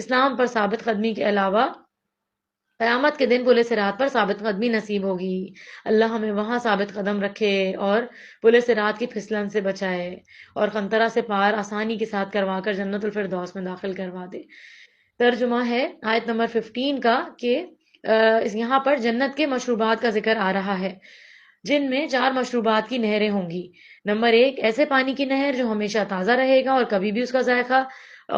اسلام پر ثابت قدمی کے علاوہ قیامت کے دن پل صراط پر ثابت قدمی نصیب ہوگی. اللہ ہمیں وہاں ثابت قدم رکھے اور پل صراط کی پھسلن سے بچائے اور قنطرہ سے پار آسانی کے ساتھ کروا کر جنت الفردوس میں داخل کروا دے. ترجمہ ہے آیت نمبر 15 کا کہ یہاں پر جنت کے مشروبات کا ذکر آ رہا ہے، جن میں 4 مشروبات کی نہریں ہوں گی. نمبر 1، ایسے پانی کی نہر جو ہمیشہ تازہ رہے گا اور کبھی بھی اس کا ذائقہ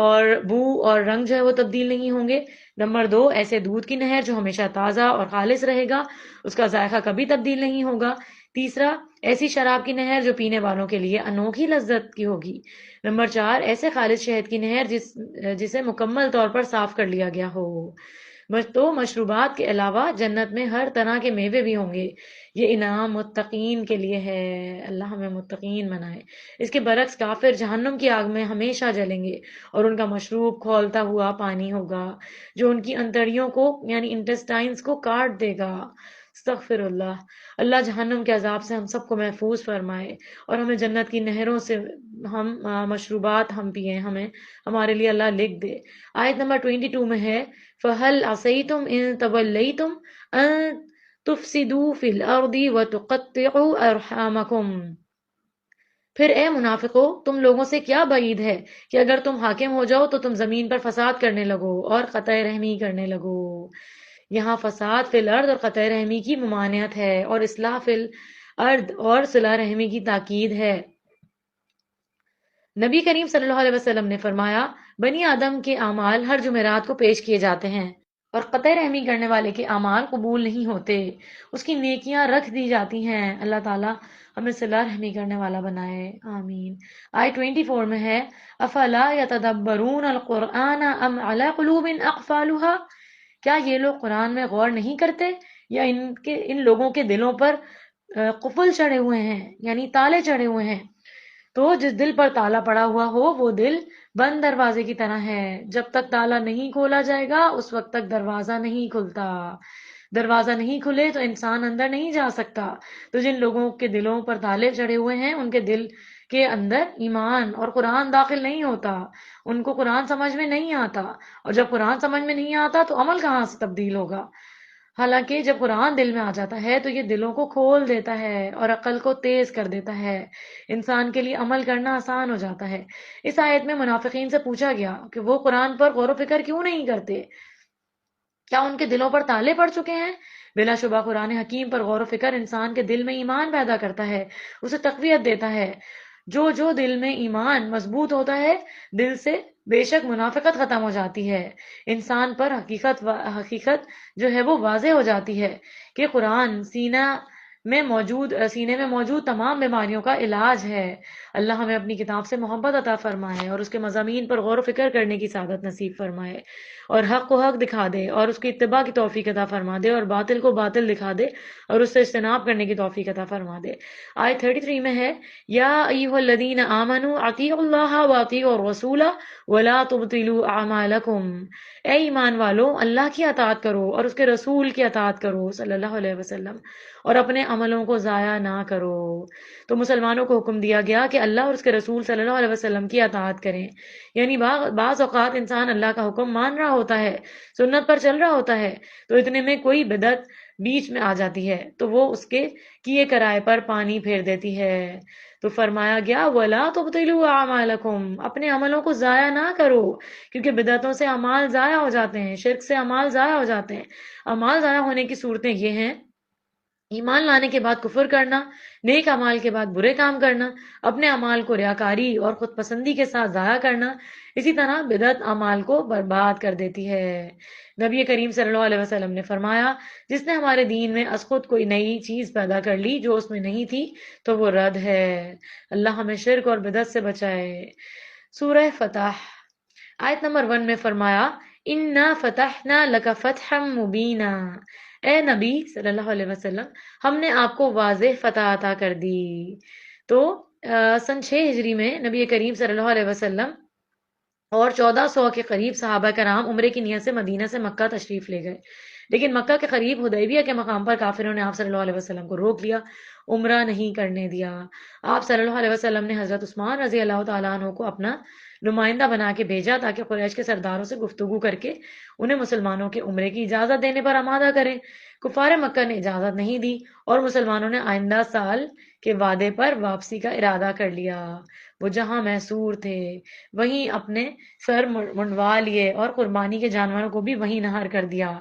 اور بو اور رنگ جو ہے وہ تبدیل نہیں ہوں گے. نمبر 2، ایسے دودھ کی نہر جو ہمیشہ تازہ اور خالص رہے گا، اس کا ذائقہ کبھی تبدیل نہیں ہوگا. تیسرا، ایسی شراب کی نہر جو پینے والوں کے لیے انوکھی لذت کی ہوگی. نمبر 4، ایسے خالص شہد کی نہر جسے مکمل طور پر صاف کر لیا گیا ہو. تو مشروبات کے علاوہ جنت میں ہر طرح کے میوے بھی ہوں گے. یہ انعام متقین کے لیے ہے، اللہ ہمیں متقین بنائے. اس کے برعکس کافر جہنم کی آگ میں ہمیشہ جلیں گے اور ان کا مشروب کھولتا ہوا پانی ہوگا جو ان کی انتڑیوں کو یعنی انٹسٹائنز کو کاٹ دے گا. استغفر اللہ. اللہ جہنم کے عذاب سے ہم سب کو محفوظ فرمائے اور ہمیں جنت کی نہروں سے ہم مشروبات ہم پیئیں، ہمیں ہمارے لیے اللہ لکھ دے. آیت نمبر 22 میں ہے فَهَلْ عَصَيْتُمْ إِن تَوَلَّيْتُمْ أَن تُفْسِدُوا فِي الْأَرْضِ وَتُقَطِّعُوا أَرْحَامَكُمْ. پھر اے منافقو، تم لوگوں سے کیا بعید ہے کہ اگر تم حاکم ہو جاؤ تو تم زمین پر فساد کرنے لگو اور قطع رحمی کرنے لگو. یہاں فساد فی الارض اور قطع رحمی کی ممانعت ہے اور اصلاح فی الارض اور صلح رحمی کی تاکید ہے. نبی کریم صلی اللہ علیہ وسلم نے فرمایا، بنی آدم کے اعمال ہر جمعرات کو پیش کیے جاتے ہیں اور قطع رحمی کرنے والے کے اعمال قبول نہیں ہوتے، اس کی نیکیاں رکھ دی جاتی ہیں. اللہ تعالیٰ ہمیں صلح رحمی کرنے والا بنائے، آمین. آیت 24 میں ہے افلا یتدبرون القرآن ام علی قلوب اقفالها. کیا یہ لوگ قرآن میں غور نہیں کرتے یا ان لوگوں کے دلوں پر قفل چڑھے ہوئے ہیں یعنی تالے چڑھے ہوئے ہیں. تو جس دل پر تالا پڑا ہوا ہو وہ دل بند دروازے کی طرح ہے، جب تک تالا نہیں کھولا جائے گا اس وقت تک دروازہ نہیں کھلتا. دروازہ نہیں کھلے تو انسان اندر نہیں جا سکتا. تو جن لوگوں کے دلوں پر تالے چڑھے ہوئے ہیں ان کے دل کے اندر ایمان اور قرآن داخل نہیں ہوتا، ان کو قرآن سمجھ میں نہیں آتا، اور جب قرآن سمجھ میں نہیں آتا تو عمل کہاں سے تبدیل ہوگا. حالانکہ جب قرآن دل میں آ جاتا ہے تو یہ دلوں کو کھول دیتا ہے اور عقل کو تیز کر دیتا ہے، انسان کے لیے عمل کرنا آسان ہو جاتا ہے. اس آیت میں منافقین سے پوچھا گیا کہ وہ قرآن پر غور و فکر کیوں نہیں کرتے، کیا ان کے دلوں پر تالے پڑ چکے ہیں؟ بلا شبہ قرآن حکیم پر غور و فکر انسان کے دل میں ایمان پیدا کرتا ہے، اسے تقویت دیتا ہے. جو دل میں ایمان مضبوط ہوتا ہے دل سے بے شک منافقت ختم ہو جاتی ہے. انسان پر حقیقت جو ہے وہ واضح ہو جاتی ہے کہ قرآن سینے میں موجود تمام بیماریوں کا علاج ہے. اللہ ہمیں اپنی کتاب سے محبت عطا فرمائے اور اس کے مضامین پر غور و فکر کرنے کی سعادت نصیب فرمائے اور حق کو حق دکھا دے اور اس کی اتباع کی توفیق عطا فرما دے اور باطل کو باطل دکھا دے اور اس سے اجتناب کرنے کی توفیق عطا فرما دے. آیت 33 میں ہے یا ایھا الذین آمنوا اطیعوا اللہ واطیعوا الرسول ولا تبطلوا اعمالکم. اے ایمان والو، اللہ کی اطاعت کرو اور اس کے رسول کی اطاعت کرو صلی اللہ علیہ وسلم اور اپنے عملوں کو ضائع نہ کرو. تو مسلمانوں کو حکم دیا گیا کہ اللہ اور اس کے رسول صلی اللہ علیہ وسلم کی اطاعت کریں. یعنی بعض اوقات انسان اللہ کا حکم مان رہا ہوتا ہے، سنت پر چل رہا ہوتا ہے، تو اتنے میں کوئی بدعت بیچ میں آ جاتی ہے تو وہ اس کے کیے کرائے پر پانی پھیر دیتی ہے. تو فرمایا گیا وَلَا تُبْطِلُوا أَعْمَالَكُمْ، اپنے عملوں کو ضائع نہ کرو، کیونکہ بدعتوں سے اعمال ضائع ہو جاتے ہیں، شرک سے اعمال ضائع ہو جاتے ہیں. اعمال ضائع ہونے کی صورتیں یہ ہیں: ایمان لانے کے بعد کفر کرنا، نیک اعمال کے بعد برے کام کرنا، اپنے اعمال کو ریاکاری اور خود پسندی کے ساتھ ضائع کرنا. اسی طرح بدعت اعمال کو برباد کر دیتی ہے. نبی کریم صلی اللہ علیہ وسلم نے فرمایا جس نے ہمارے دین میں از خود کوئی نئی چیز پیدا کر لی جو اس میں نہیں تھی تو وہ رد ہے. اللہ ہمیں شرک اور بدعت سے بچائے. سورہ فتح آیت نمبر 1 میں فرمایا اِنَّا فَتَحْنَا لَكَ فَتْحًا مُبِينًا. اے نبی صلی اللہ علیہ وسلم، ہم نے آپ کو واضح فتح عطا کر دی۔ تو سن 6 ہجری میں نبی کریم صلی اللہ علیہ وسلم اور 1400 کے قریب صحابہ کرام عمرے کی نیت سے مدینہ سے مکہ تشریف لے گئے، لیکن مکہ کے قریب حدیبیہ کے مقام پر کافروں نے آپ صلی اللہ علیہ وسلم کو روک لیا، عمرہ نہیں کرنے دیا۔ آپ صلی اللہ علیہ وسلم نے حضرت عثمان رضی اللہ تعالیٰ عنہ کو اپنا نمائندہ بنا کے بھیجا تاکہ قریش کے سرداروں سے گفتگو کر کے انہیں مسلمانوں کے عمرے کی اجازت دینے پر آمادہ کریں۔ کفار مکہ نے اجازت نہیں دی اور مسلمانوں نے آئندہ سال کے وعدے پر واپسی کا ارادہ کر لیا۔ وہ جہاں محصور تھے وہیں اپنے سر منڈوا لیے اور قربانی کے جانوروں کو بھی وہیں نہر کر دیا۔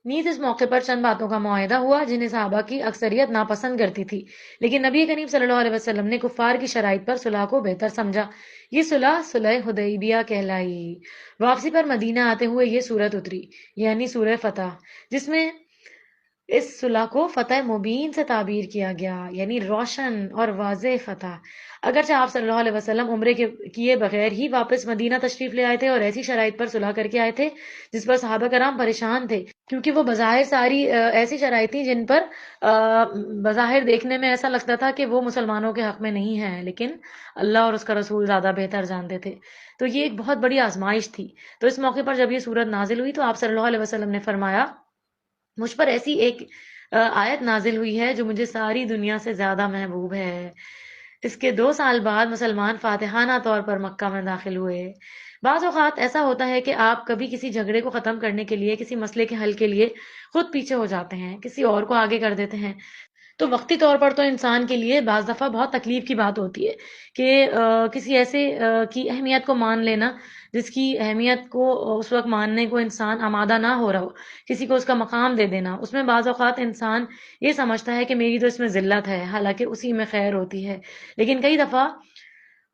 نیز اس موقع پر چند باتوں کا معاہدہ ہوا جنہیں صحابہ کی اکثریت ناپسند کرتی تھی، لیکن نبی کریم صلی اللہ علیہ وسلم نے کفار کی شرائط پر صلح کو بہتر سمجھا۔ یہ صلح صلح حدیبیہ کہلائی۔ واپسی پر مدینہ آتے ہوئے یہ سورت اتری، یعنی سورہ فتح، جس میں اس صلح کو فتح مبین سے تعبیر کیا گیا، یعنی روشن اور واضح فتح۔ اگرچہ آپ صلی اللہ علیہ وسلم عمرے کے کیے بغیر ہی واپس مدینہ تشریف لے آئے تھے اور ایسی شرائط پر صلح کر کے آئے تھے جس پر صحابہ کرام پریشان تھے، کیونکہ وہ بظاہر ساری ایسی شرائط تھیں جن پر بظاہر دیکھنے میں ایسا لگتا تھا کہ وہ مسلمانوں کے حق میں نہیں ہیں، لیکن اللہ اور اس کا رسول زیادہ بہتر جانتے تھے۔ تو یہ ایک بہت بڑی آزمائش تھی۔ تو اس موقع پر جب یہ صورت نازل ہوئی تو آپ صلی اللہ علیہ وسلم نے فرمایا، مجھ پر ایسی ایک آیت نازل ہوئی ہے جو مجھے ساری دنیا سے زیادہ محبوب ہے۔ اس کے 2 سال بعد مسلمان فاتحانہ طور پر مکہ میں داخل ہوئے۔ بعض اوقات ایسا ہوتا ہے کہ آپ کبھی کسی جھگڑے کو ختم کرنے کے لیے، کسی مسئلے کے حل کے لیے خود پیچھے ہو جاتے ہیں، کسی اور کو آگے کر دیتے ہیں۔ تو وقتی طور پر تو انسان کے لیے بعض دفعہ بہت تکلیف کی بات ہوتی ہے کہ کسی ایسے کی اہمیت کو مان لینا جس کی اہمیت کو اس وقت ماننے کو انسان آمادہ نہ ہو رہا ہو، کسی کو اس کا مقام دے دینا، اس میں بعض اوقات انسان یہ سمجھتا ہے کہ میری تو اس میں ذلت ہے، حالانکہ اسی میں خیر ہوتی ہے، لیکن کئی دفعہ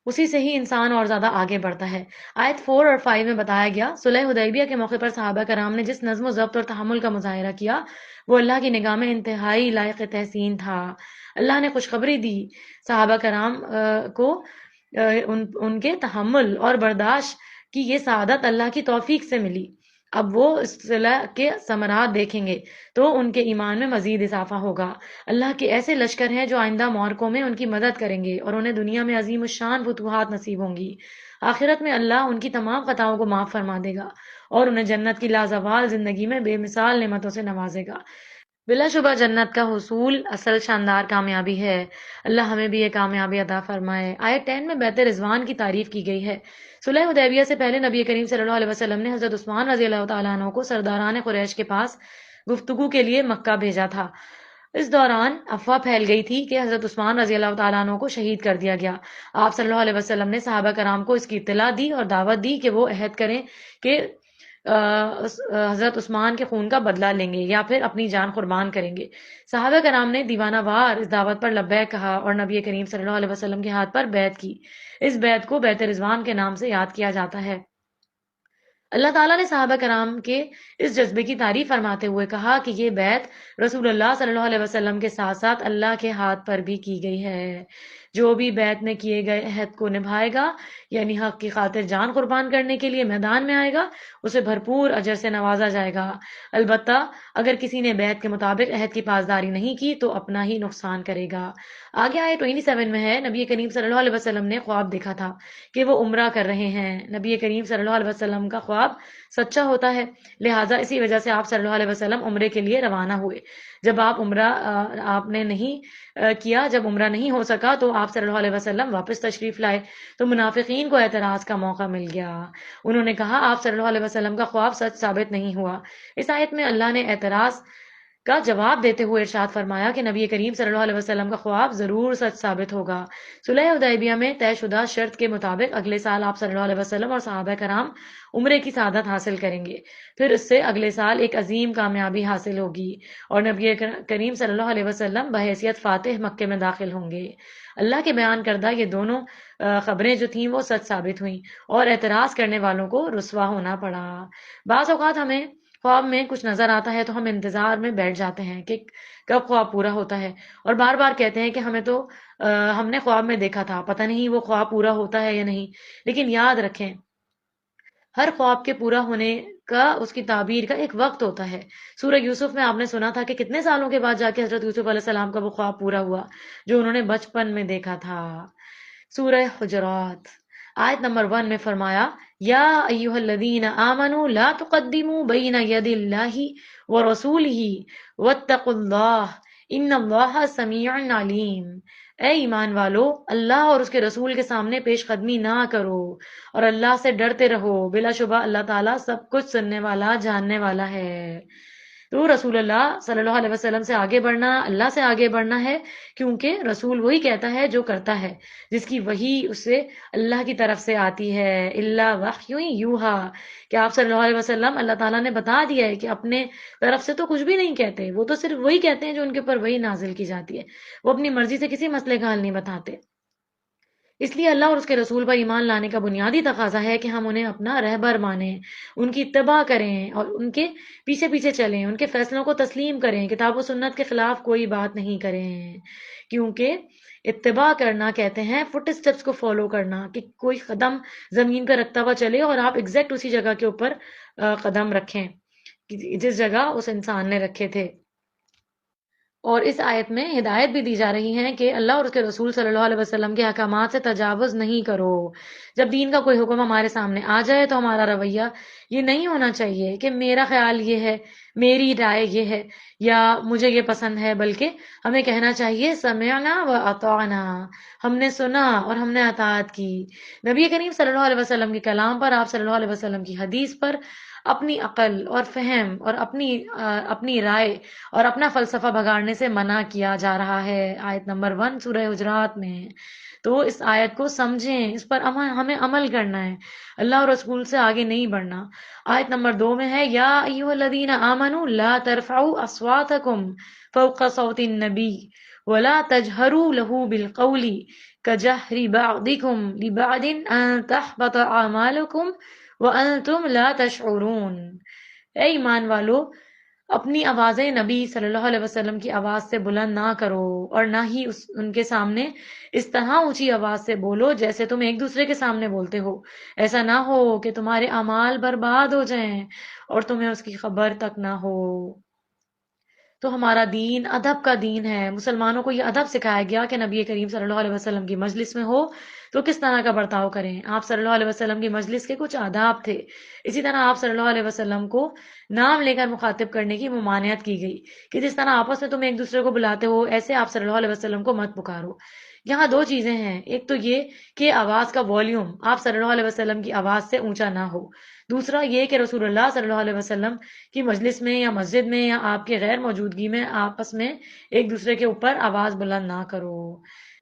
اسی سے ہی انسان اور زیادہ آگے بڑھتا ہے۔ آیت 4 اور 5 میں بتایا گیا، صلح حدیبیہ کے موقع پر صحابہ کرام نے جس نظم و ضبط اور تحمل کا مظاہرہ کیا وہ اللہ کی نگاہ میں انتہائی لائق تحسین تھا۔ اللہ نے خوشخبری دی صحابہ کرام کو، ان کے تحمل اور برداشت کی یہ سعادت اللہ کی توفیق سے ملی۔ اب وہ اس صلح کے ثمرات دیکھیں گے تو ان کے ایمان میں مزید اضافہ ہوگا۔ اللہ کے ایسے لشکر ہیں جو آئندہ معرکوں میں ان کی مدد کریں گے اور انہیں دنیا میں عظیم الشان فتوحات نصیب ہوں گی۔ آخرت میں اللہ ان کی تمام خطاؤں کو معاف فرما دے گا اور انہیں جنت کی لازوال زندگی میں بے مثال نعمتوں سے نوازے گا۔ بلا شبہ جنت کا حصول اصل شاندار کامیابی ہے۔ اللہ ہمیں بھی یہ کامیابی عطا فرمائے۔ آیت 10 میں بیت رضوان کی تعریف کی گئی ہے۔ صلح حدیبیہ سے پہلے نبی کریم صلی اللہ علیہ وسلم نے حضرت عثمان رضی اللہ تعالیٰ عنہ کو سرداران قریش کے پاس گفتگو کے لیے مکہ بھیجا تھا۔ اس دوران افواہ پھیل گئی تھی کہ حضرت عثمان رضی اللہ تعالیٰ عنہ کو شہید کر دیا گیا۔ آپ صلی اللہ علیہ وسلم نے صحابہ کرام کو اس کی اطلاع دی اور دعوت دی کہ وہ عہد کریں کہ حضرت عثمان کے خون کا بدلہ لیں گے یا پھر اپنی جان قربان کریں گے۔ صحابہ کرام نے دیوانہ وار اس دعوت پر لبیک کہا اور نبی کریم صلی اللہ علیہ وسلم کے ہاتھ پر بیعت کی۔ اس بیعت کو بیعت رضوان کے نام سے یاد کیا جاتا ہے۔ اللہ تعالیٰ نے صحابہ کرام کے اس جذبے کی تعریف فرماتے ہوئے کہا کہ یہ بیعت رسول اللہ صلی اللہ علیہ وسلم کے ساتھ ساتھ اللہ کے ہاتھ پر بھی کی گئی ہے۔ جو بھی بیعت میں کیے گئے عہد کو نبھائے گا، یعنی حق کی خاطر جان قربان کرنے کے لیے میدان میں آئے گا، اسے بھرپور اجر سے نوازا جائے گا۔ البتہ اگر کسی نے بیعت کے مطابق عہد کی پاسداری نہیں کی تو اپنا ہی نقصان کرے گا۔ آگے آئے 27 میں ہے، نبی کریم صلی اللہ علیہ وسلم نے خواب دیکھا تھا کہ وہ عمرہ کر رہے ہیں۔ نبی کریم صلی اللہ علیہ وسلم کا خواب سچا ہوتا ہے، لہٰذا اسی وجہ سے آپ صلی اللہ علیہ وسلم عمرے کے لیے روانہ ہوئے۔ جب آپ نے نہیں کیا، جب عمرہ نہیں ہو سکا تو آپ صلی اللہ علیہ وسلم واپس تشریف لائے تو منافقین کو اعتراض کا موقع مل گیا۔ انہوں نے کہا آپ صلی اللہ علیہ وسلم کا خواب سچ ثابت نہیں ہوا۔ اس آیت میں اللہ نے اعتراض کا جواب دیتے ہوئے ارشاد فرمایا کہ نبی کریم صلی اللہ علیہ وسلم کا خواب ضرور سچ ثابت ہوگا۔ صلح حدیبیہ میں طے شدہ شرط کے مطابق اگلے سال آپ صلی اللہ علیہ وسلم اور صحابہ کرام عمرے کی سعادت حاصل کریں گے، پھر اس سے اگلے سال ایک عظیم کامیابی حاصل ہوگی اور نبی کریم صلی اللہ علیہ وسلم بحیثیت فاتح مکے میں داخل ہوں گے۔ اللہ کے بیان کردہ یہ دونوں خبریں جو تھیں وہ سچ ثابت ہوئیں اور اعتراض کرنے والوں کو رسوا ہونا پڑا۔ بعض اوقات ہمیں خواب میں کچھ نظر آتا ہے تو ہم انتظار میں بیٹھ جاتے ہیں کہ کب خواب پورا ہوتا ہے اور بار بار کہتے ہیں کہ ہم نے خواب میں دیکھا تھا، پتہ نہیں وہ خواب پورا ہوتا ہے یا نہیں۔ لیکن یاد رکھیں، ہر خواب کے پورا ہونے کا اس کی تعبیر کا ایک وقت ہوتا ہے۔ سورہ یوسف میں آپ نے سنا تھا کہ کتنے سالوں کے بعد جا کے حضرت یوسف علیہ السلام کا وہ خواب پورا ہوا جو انہوں نے بچپن میں دیکھا تھا۔ سورہ حجرات آیت نمبر 1 میں فرمایا، یا ایھا الذین آمنوا لا تقدموا بین ید اللہ ورسولہ واتقوا اللہ ان اللہ سمیع علیم۔ اے ایمان والو، اللہ اور اس کے رسول کے سامنے پیش قدمی نہ کرو اور اللہ سے ڈرتے رہو، بلا شبہ اللہ تعالیٰ سب کچھ سننے والا جاننے والا ہے۔ تو رسول اللہ صلی اللہ علیہ وسلم سے آگے بڑھنا اللہ سے آگے بڑھنا ہے، کیونکہ رسول وہی کہتا ہے جو کرتا ہے، جس کی وحی اسے اللہ کی طرف سے آتی ہے۔ اللہ وحی یوحا، کہ آپ صلی اللہ علیہ وسلم اللہ تعالیٰ نے بتا دیا ہے کہ اپنے طرف سے تو کچھ بھی نہیں کہتے، وہ تو صرف وہی کہتے ہیں جو ان کے اوپر وہی نازل کی جاتی ہے، وہ اپنی مرضی سے کسی مسئلے کا حل نہیں بتاتے۔ اس لیے اللہ اور اس کے رسول پر ایمان لانے کا بنیادی تقاضا ہے کہ ہم انہیں اپنا رہبر مانیں، ان کی اتباع کریں اور ان کے پیچھے پیچھے چلیں، ان کے فیصلوں کو تسلیم کریں، کتاب و سنت کے خلاف کوئی بات نہیں کریں، کیونکہ اتباع کرنا کہتے ہیں فٹ اسٹیپس کو فالو کرنا، کہ کوئی قدم زمین پہ رکھتا ہوا چلے اور آپ ایگزیکٹ اسی جگہ کے اوپر قدم رکھیں جس جگہ اس انسان نے رکھے تھے۔ اور اس آیت میں ہدایت بھی دی جا رہی ہے کہ اللہ اور اس کے رسول صلی اللہ علیہ وسلم کے احکامات سے تجاوز نہیں کرو۔ جب دین کا کوئی حکم ہمارے سامنے آ جائے تو ہمارا رویہ یہ نہیں ہونا چاہیے کہ میرا خیال یہ ہے، میری رائے یہ ہے یا مجھے یہ پسند ہے، بلکہ ہمیں کہنا چاہیے سمعنا و اطعنا، ہم نے سنا اور ہم نے اطاعت کی۔ نبی کریم صلی اللہ علیہ وسلم کے کلام پر، آپ صلی اللہ علیہ وسلم کی حدیث پر اپنی عقل اور فہم اور اپنی رائے اور اپنا فلسفہ بگاڑنے سے منع کیا جا رہا ہے، آیت نمبر 1 سورہ حجرات میں۔ تو اس آیت کو سمجھیں، اس پر ہمیں عمل کرنا ہے، اللہ اور رسول سے آگے نہیں بڑھنا۔ آیت نمبر 2 میں ہے، یا ایھا الذین آمنوا لا ترفعوا اصواتکم فوق صوت النبی ولا تجہروا له بالقول کجہر بعضکم لبعض ان تحبط اعمالکم وانتم لا تشعرون۔ اے ایمان والو، اپنی آوازیں نبی صلی اللہ علیہ وسلم کی آواز سے بلند نہ کرو، اور نہ ہی ان کے سامنے اس طرح اونچی آواز سے بولو جیسے تم ایک دوسرے کے سامنے بولتے ہو، ایسا نہ ہو کہ تمہارے اعمال برباد ہو جائیں اور تمہیں اس کی خبر تک نہ ہو۔ تو ہمارا دین ادب کا دین ہے، مسلمانوں کو یہ ادب سکھایا گیا کہ نبی کریم صلی اللہ علیہ وسلم کی مجلس میں ہو تو کس طرح کا برتاؤ کریں۔ آپ صلی اللہ علیہ وسلم کی مجلس کے کچھ آداب تھے، اسی طرح آپ صلی اللہ علیہ وسلم کو نام لے کر مخاطب کرنے کی ممانعت کی گئی کہ جس طرح آپس میں تم ایک دوسرے کو بلاتے ہو، ایسے آپ صلی اللہ علیہ وسلم کو مت پکارو۔ یہاں دو چیزیں ہیں، ایک تو یہ کہ آواز کا والیوم آپ صلی اللہ علیہ وسلم کی آواز سے اونچا نہ ہو، دوسرا یہ کہ رسول اللہ صلی اللہ علیہ وسلم کی مجلس میں یا مسجد میں یا آپ کے غیر موجودگی میں آپس میں ایک دوسرے کے اوپر آواز بلند نہ کرو۔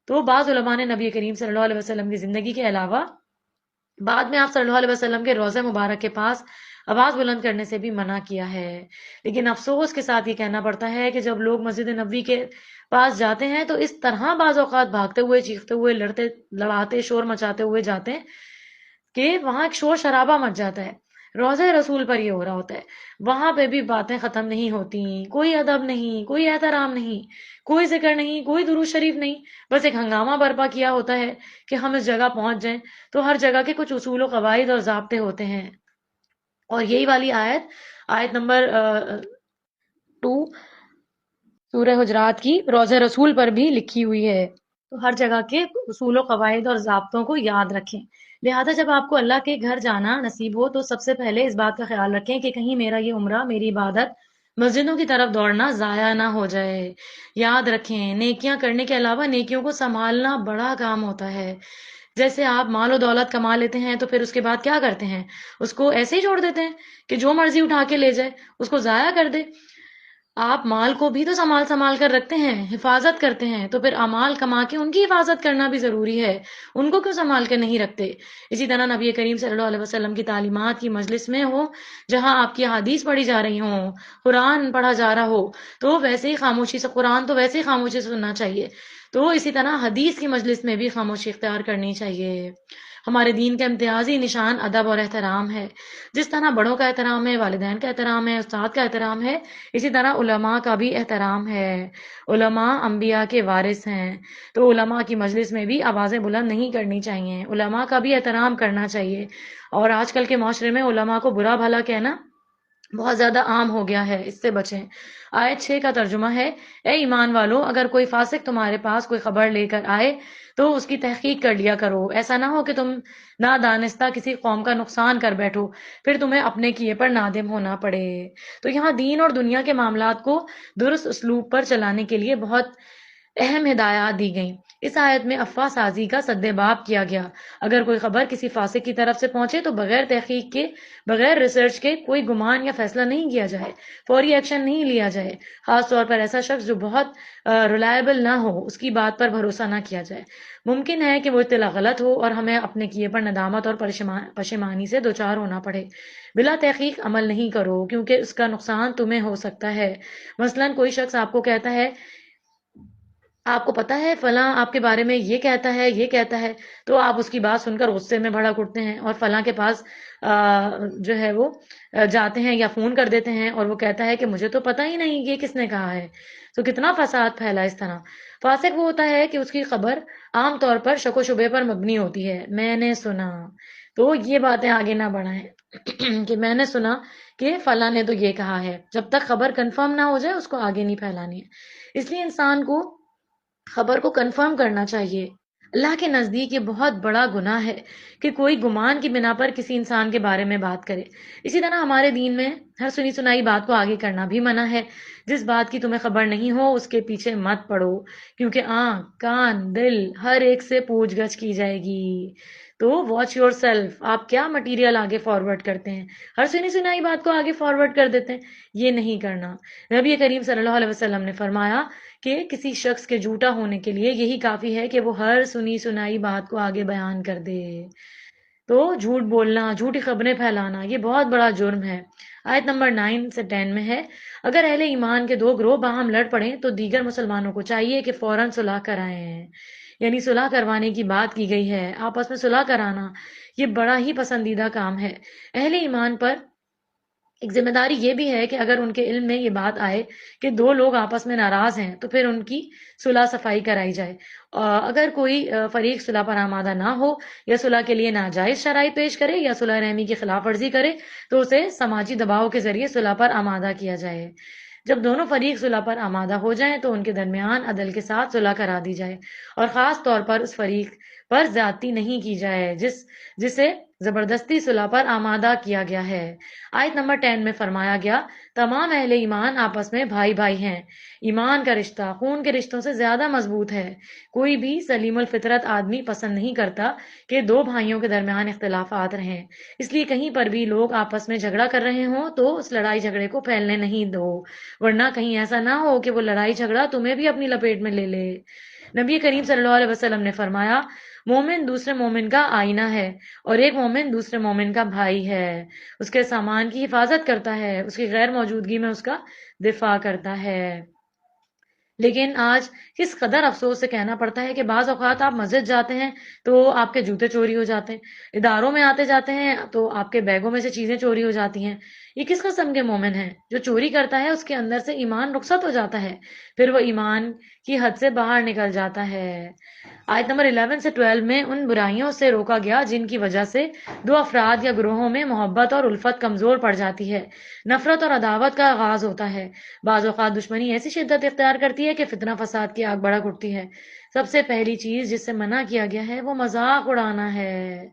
تو بعض علماء نے نبی کریم صلی اللہ علیہ وسلم کی زندگی کے علاوہ بعد میں آپ صلی اللہ علیہ وسلم کے روضہ مبارک کے پاس آواز بلند کرنے سے بھی منع کیا ہے، لیکن افسوس کے ساتھ یہ کہنا پڑتا ہے کہ جب لوگ مسجد نبوی کے پاس جاتے ہیں تو اس طرح بعض اوقات بھاگتے ہوئے، چیختے ہوئے، لڑاتے شور مچاتے ہوئے جاتے ہیں کہ وہاں ایک شور شرابہ مچ جاتا ہے۔ روضہ رسول پر یہ ہو رہا ہوتا ہے، وہاں پہ بھی باتیں ختم نہیں ہوتی، کوئی ادب نہیں، کوئی احترام نہیں، کوئی ذکر نہیں، کوئی درود شریف نہیں، بس ایک ہنگامہ برپا کیا ہوتا ہے کہ ہم اس جگہ پہنچ جائیں۔ تو ہر جگہ کے کچھ اصول و قواعد اور ضابطے ہوتے ہیں، اور یہی والی آیت نمبر 2 سورہ حجرات کی روضہ رسول پر بھی لکھی ہوئی ہے۔ تو ہر جگہ کے اصول و قواعد اور ضابطوں کو یاد رکھیں، لہذا جب آپ کو اللہ کے گھر جانا نصیب ہو تو سب سے پہلے اس بات کا خیال رکھیں کہ کہیں میرا یہ عمرہ، میری عبادت مسجدوں کی طرف دوڑنا ضائع نہ ہو جائے۔ یاد رکھیں، نیکیاں کرنے کے علاوہ نیکیوں کو سنبھالنا بڑا کام ہوتا ہے۔ جیسے آپ مال و دولت کما لیتے ہیں تو پھر اس کے بعد کیا کرتے ہیں، اس کو ایسے ہی چھوڑ دیتے ہیں کہ جو مرضی اٹھا کے لے جائے، اس کو ضائع کر دے۔ آپ مال کو بھی تو سنبھال کر رکھتے ہیں، حفاظت کرتے ہیں، تو پھر امال کما کے ان کی حفاظت کرنا بھی ضروری ہے، ان کو کیوں سنبھال کے نہیں رکھتے۔ اسی طرح نبی کریم صلی اللہ علیہ وسلم کی تعلیمات کی مجلس میں ہو، جہاں آپ کی حدیث پڑھی جا رہی ہوں، قرآن پڑھا جا رہا ہو، تو ویسے ہی خاموشی سے، قرآن تو ویسے ہی خاموشی سے سننا چاہیے، تو اسی طرح حدیث کی مجلس میں بھی خاموشی اختیار کرنی چاہیے۔ ہمارے دین کا امتیازی نشان ادب اور احترام ہے، جس طرح بڑوں کا احترام ہے، والدین کا احترام ہے، استاد کا احترام ہے، اسی طرح علماء کا بھی احترام ہے۔ علماء انبیاء کے وارث ہیں، تو علماء کی مجلس میں بھی آوازیں بلند نہیں کرنی چاہیے، علماء کا بھی احترام کرنا چاہیے۔ اور آج کل کے معاشرے میں علماء کو برا بھلا کہنا بہت زیادہ عام ہو گیا ہے، اس سے بچیں۔ آیت 6 کا ترجمہ ہے، اے ایمان والو، اگر کوئی فاسق تمہارے پاس کوئی خبر لے کر آئے تو اس کی تحقیق کر لیا کرو، ایسا نہ ہو کہ تم نادانستہ کسی قوم کا نقصان کر بیٹھو، پھر تمہیں اپنے کیے پر نادم ہونا پڑے۔ تو یہاں دین اور دنیا کے معاملات کو درست اسلوب پر چلانے کے لیے بہت اہم ہدایات دی گئیں۔ اس آیت میں افواہ سازی کا سد باب کیا گیا۔ اگر کوئی خبر کسی فاسق کی طرف سے پہنچے تو بغیر تحقیق کے، بغیر ریسرچ کے کوئی گمان یا فیصلہ نہیں کیا جائے، فوری ایکشن نہیں لیا جائے۔ خاص طور پر ایسا شخص جو بہت ریلائبل نہ ہو، اس کی بات پر بھروسہ نہ کیا جائے۔ ممکن ہے کہ وہ اطلاع غلط ہو اور ہمیں اپنے کیے پر ندامت اور پشیمانی سے دوچار ہونا پڑے۔ بلا تحقیق عمل نہیں کرو، کیونکہ اس کا نقصان تمہیں ہو سکتا ہے۔ مثلاً کوئی شخص آپ کو کہتا ہے، آپ کو پتا ہے فلاں آپ کے بارے میں یہ کہتا ہے یہ کہتا ہے، تو آپ اس کی بات سن کر غصے میں بھڑک اٹھتے ہیں اور فلاں کے پاس جو ہے وہ جاتے ہیں یا فون کر دیتے ہیں، اور وہ کہتا ہے کہ مجھے تو پتہ ہی نہیں یہ کس نے کہا ہے۔ تو کتنا فساد پھیلا اس طرح۔ فاسق وہ ہوتا ہے کہ اس کی خبر عام طور پر شک و شبے پر مبنی ہوتی ہے، میں نے سنا، تو یہ باتیں آگے نہ بڑھائیں کہ میں نے سنا کہ فلاں نے تو یہ کہا ہے۔ جب تک خبر کنفرم نہ ہو جائے اس کو آگے نہیں پھیلانی ہے۔ اس لیے انسان کو خبر کو کنفرم کرنا چاہیے۔ اللہ کے نزدیک یہ بہت بڑا گناہ ہے کہ کوئی گمان کی بنا پر کسی انسان کے بارے میں بات کرے۔ اسی طرح ہمارے دین میں ہر سنی سنائی بات کو آگے کرنا بھی منع ہے۔ جس بات کی تمہیں خبر نہیں ہو اس کے پیچھے مت پڑو، کیونکہ آنکھ، کان، دل ہر ایک سے پوچھ گچھ کی جائے گی۔ تو واچ یور سیلف، آپ کیا مٹیریل آگے فارورڈ کرتے ہیں؟ ہر سنی سنائی بات کو آگے فارورڈ کر دیتے ہیں، یہ نہیں کرنا۔ نبی کریم صلی اللہ علیہ وسلم نے فرمایا کہ کسی شخص کے جھوٹا ہونے کے لیے یہی کافی ہے کہ وہ ہر سنی سنائی بات کو آگے بیان کر دے۔ تو جھوٹ بولنا، جھوٹی خبریں پھیلانا یہ بہت بڑا جرم ہے۔ آیت نمبر 9 سے 10 میں ہے، اگر اہل ایمان کے دو گروہ باہم لڑ پڑیں تو دیگر مسلمانوں کو چاہیے کہ فوراً صلح کرائیں۔ یعنی صلح کروانے کی بات کی گئی ہے، آپس میں صلح کرانا یہ بڑا ہی پسندیدہ کام ہے۔ اہل ایمان پر ایک ذمہ داری یہ بھی ہے کہ اگر ان کے علم میں یہ بات آئے کہ دو لوگ آپس میں ناراض ہیں تو پھر ان کی صلح صفائی کرائی جائے۔ اگر کوئی فریق صلح پر آمادہ نہ ہو یا صلح کے لیے ناجائز شرائط پیش کرے یا صلح رحمی کی خلاف ورزی کرے تو اسے سماجی دباؤ کے ذریعے صلح پر آمادہ کیا جائے۔ جب دونوں فریق صلح پر آمادہ ہو جائیں تو ان کے درمیان عدل کے ساتھ صلح کرا دی جائے، اور خاص طور پر اس فریق پر زیادتی نہیں کی جائے جسے زبردستی صلح پر آمادہ کیا گیا ہے۔ آیت نمبر 10 میں فرمایا گیا، تمام اہل ایمان آپس میں بھائی بھائی ہیں۔ ایمان کا رشتہ خون کے رشتوں سے زیادہ مضبوط ہے۔ کوئی بھی سلیم الفطرت آدمی پسند نہیں کرتا کہ دو بھائیوں کے درمیان اختلافات رہیں، اس لیے کہیں پر بھی لوگ آپس میں جھگڑا کر رہے ہوں تو اس لڑائی جھگڑے کو پھیلنے نہیں دو، ورنہ کہیں ایسا نہ ہو کہ وہ لڑائی جھگڑا تمہیں بھی اپنی لپیٹ میں لے لے۔ نبی کریم صلی اللہ علیہ وسلم نے فرمایا، مومن دوسرے مومن کا آئینہ ہے اور ایک مومن دوسرے مومن کا بھائی ہے، اس کے سامان کی حفاظت کرتا ہے، اس کی غیر موجودگی میں اس کا دفاع کرتا ہے۔ لیکن آج کس قدر افسوس سے کہنا پڑتا ہے کہ بعض اوقات آپ مسجد جاتے ہیں تو آپ کے جوتے چوری ہو جاتے ہیں، اداروں میں آتے جاتے ہیں تو آپ کے بیگوں میں سے چیزیں چوری ہو جاتی ہیں۔ یہ کس قسم کے مومن ہیں؟ جو چوری کرتا ہے اس کے اندر سے ایمان رخصت ہو جاتا ہے، پھر وہ ایمان کی حد سے باہر نکل جاتا ہے۔ آیت نمبر 11 سے 12 میں ان برائیوں سے روکا گیا جن کی وجہ سے دو افراد یا گروہوں میں محبت اور الفت کمزور پڑ جاتی ہے، نفرت اور عداوت کا آغاز ہوتا ہے، بعض اوقات دشمنی ایسی شدت اختیار کرتی ہے کہ فتنہ فساد کی آگ بھڑک اٹھتی ہے۔ سب سے پہلی چیز جس سے منع کیا گیا ہے وہ مذاق اڑانا ہے۔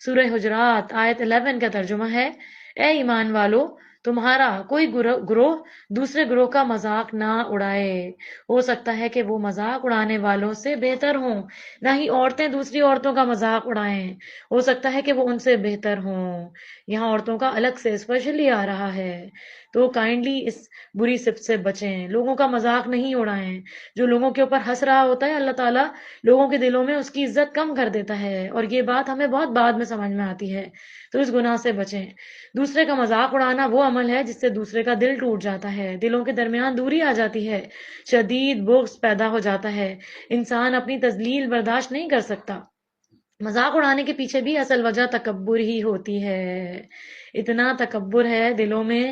سورہ حجرات آیت 11 کا ترجمہ ہے، اے ایمان والو، تمہارا کوئی گروہ دوسرے گروہ کا مذاق نہ اڑائے۔ ہو سکتا ہے کہ وہ مذاق اڑانے والوں سے بہتر ہوں، نہ ہی عورتیں دوسری عورتوں کا مذاق اڑائیں، ہو سکتا ہے کہ وہ ان سے بہتر ہوں۔ یہاں عورتوں کا الگ سے اسپیشلی آ رہا ہے، تو کائنڈلی اس بری صفت سے بچیں، لوگوں کا مذاق نہیں اڑائیں۔ جو لوگوں کے اوپر ہنس رہا ہوتا ہے اللہ تعالیٰ لوگوں کے دلوں میں اس کی عزت کم کر دیتا ہے، اور یہ بات ہمیں بہت بعد میں سمجھ میں آتی ہے، تو اس گناہ سے بچیں۔ دوسرے کا مذاق اڑانا وہ عمل ہے جس سے دوسرے کا دل ٹوٹ جاتا ہے، دلوں کے درمیان دوری آ جاتی ہے، شدید بغض پیدا ہو جاتا ہے، انسان اپنی تذلیل برداشت نہیں کر سکتا۔ مذاق اڑانے کے پیچھے بھی اصل وجہ تکبر ہی ہوتی ہے۔ اتنا تکبر ہے دلوں میں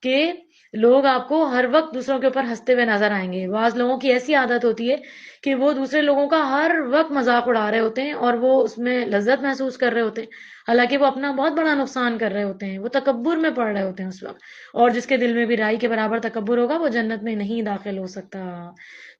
کہ لوگ آپ کو ہر وقت دوسروں کے اوپر ہنستے ہوئے نظر آئیں گے۔ بعض لوگوں کی ایسی عادت ہوتی ہے کہ وہ دوسرے لوگوں کا ہر وقت مذاق اڑا رہے ہوتے ہیں اور وہ اس میں لذت محسوس کر رہے ہوتے ہیں، حالانکہ وہ اپنا بہت بڑا نقصان کر رہے ہوتے ہیں، وہ تکبر میں پڑ رہے ہوتے ہیں اس وقت، اور جس کے دل میں بھی رائی کے برابر تکبر ہوگا وہ جنت میں نہیں داخل ہو سکتا۔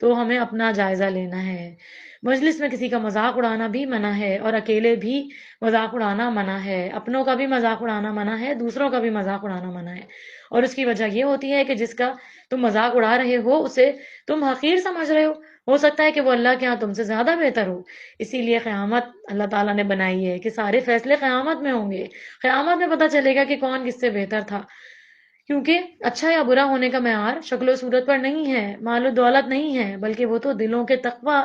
تو ہمیں اپنا جائزہ لینا ہے۔ مجلس میں کسی کا مذاق اڑانا بھی منع ہے، اور اکیلے بھی مذاق اڑانا منع ہے، اپنوں کا بھی مذاق اڑانا منع ہے، دوسروں کا بھی مذاق اڑانا منع ہے۔ اور اس کی وجہ یہ ہوتی ہے کہ جس کا تم مذاق اڑا رہے ہو اسے تم حقیر سمجھ رہے ہو سکتا ہے کہ وہ اللہ کے ہاں تم سے زیادہ بہتر ہو۔ اسی لیے قیامت اللہ تعالیٰ نے بنائی ہے کہ سارے فیصلے قیامت میں ہوں گے، قیامت میں پتہ چلے گا کہ کون کس سے بہتر تھا، کیونکہ اچھا یا برا ہونے کا معیار شکل و صورت پر نہیں ہے، مال و دولت نہیں ہے، بلکہ وہ تو دلوں کے تقوی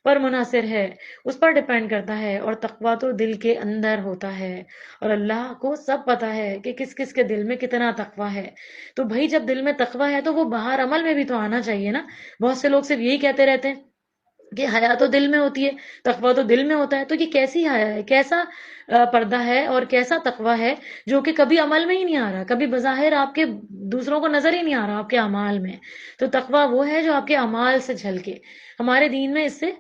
پر منحصر ہے، اس پر ڈیپینڈ کرتا ہے، اور تقوی تو دل کے اندر ہوتا ہے، اور اللہ کو سب پتا ہے کہ کس کس کے دل میں کتنا تقوی ہے۔ تو بھائی جب دل میں تقوی ہے تو وہ باہر عمل میں بھی تو آنا چاہیے نا۔ بہت سے لوگ صرف یہی کہتے رہتے ہیں کہ حیا تو دل میں ہوتی ہے، تقوی تو دل میں ہوتا ہے، تو یہ کیسی حیا ہے، کیسا پردہ ہے اور کیسا تقوی ہے جو کہ کبھی عمل میں ہی نہیں آ رہا، کبھی بظاہر آپ کے دوسروں کو نظر ہی نہیں آ رہا آپ کے اعمال میں۔ تو تقوی وہ ہے جو آپ کے اعمال سے جھلکے۔ ہمارے دین میں اس سے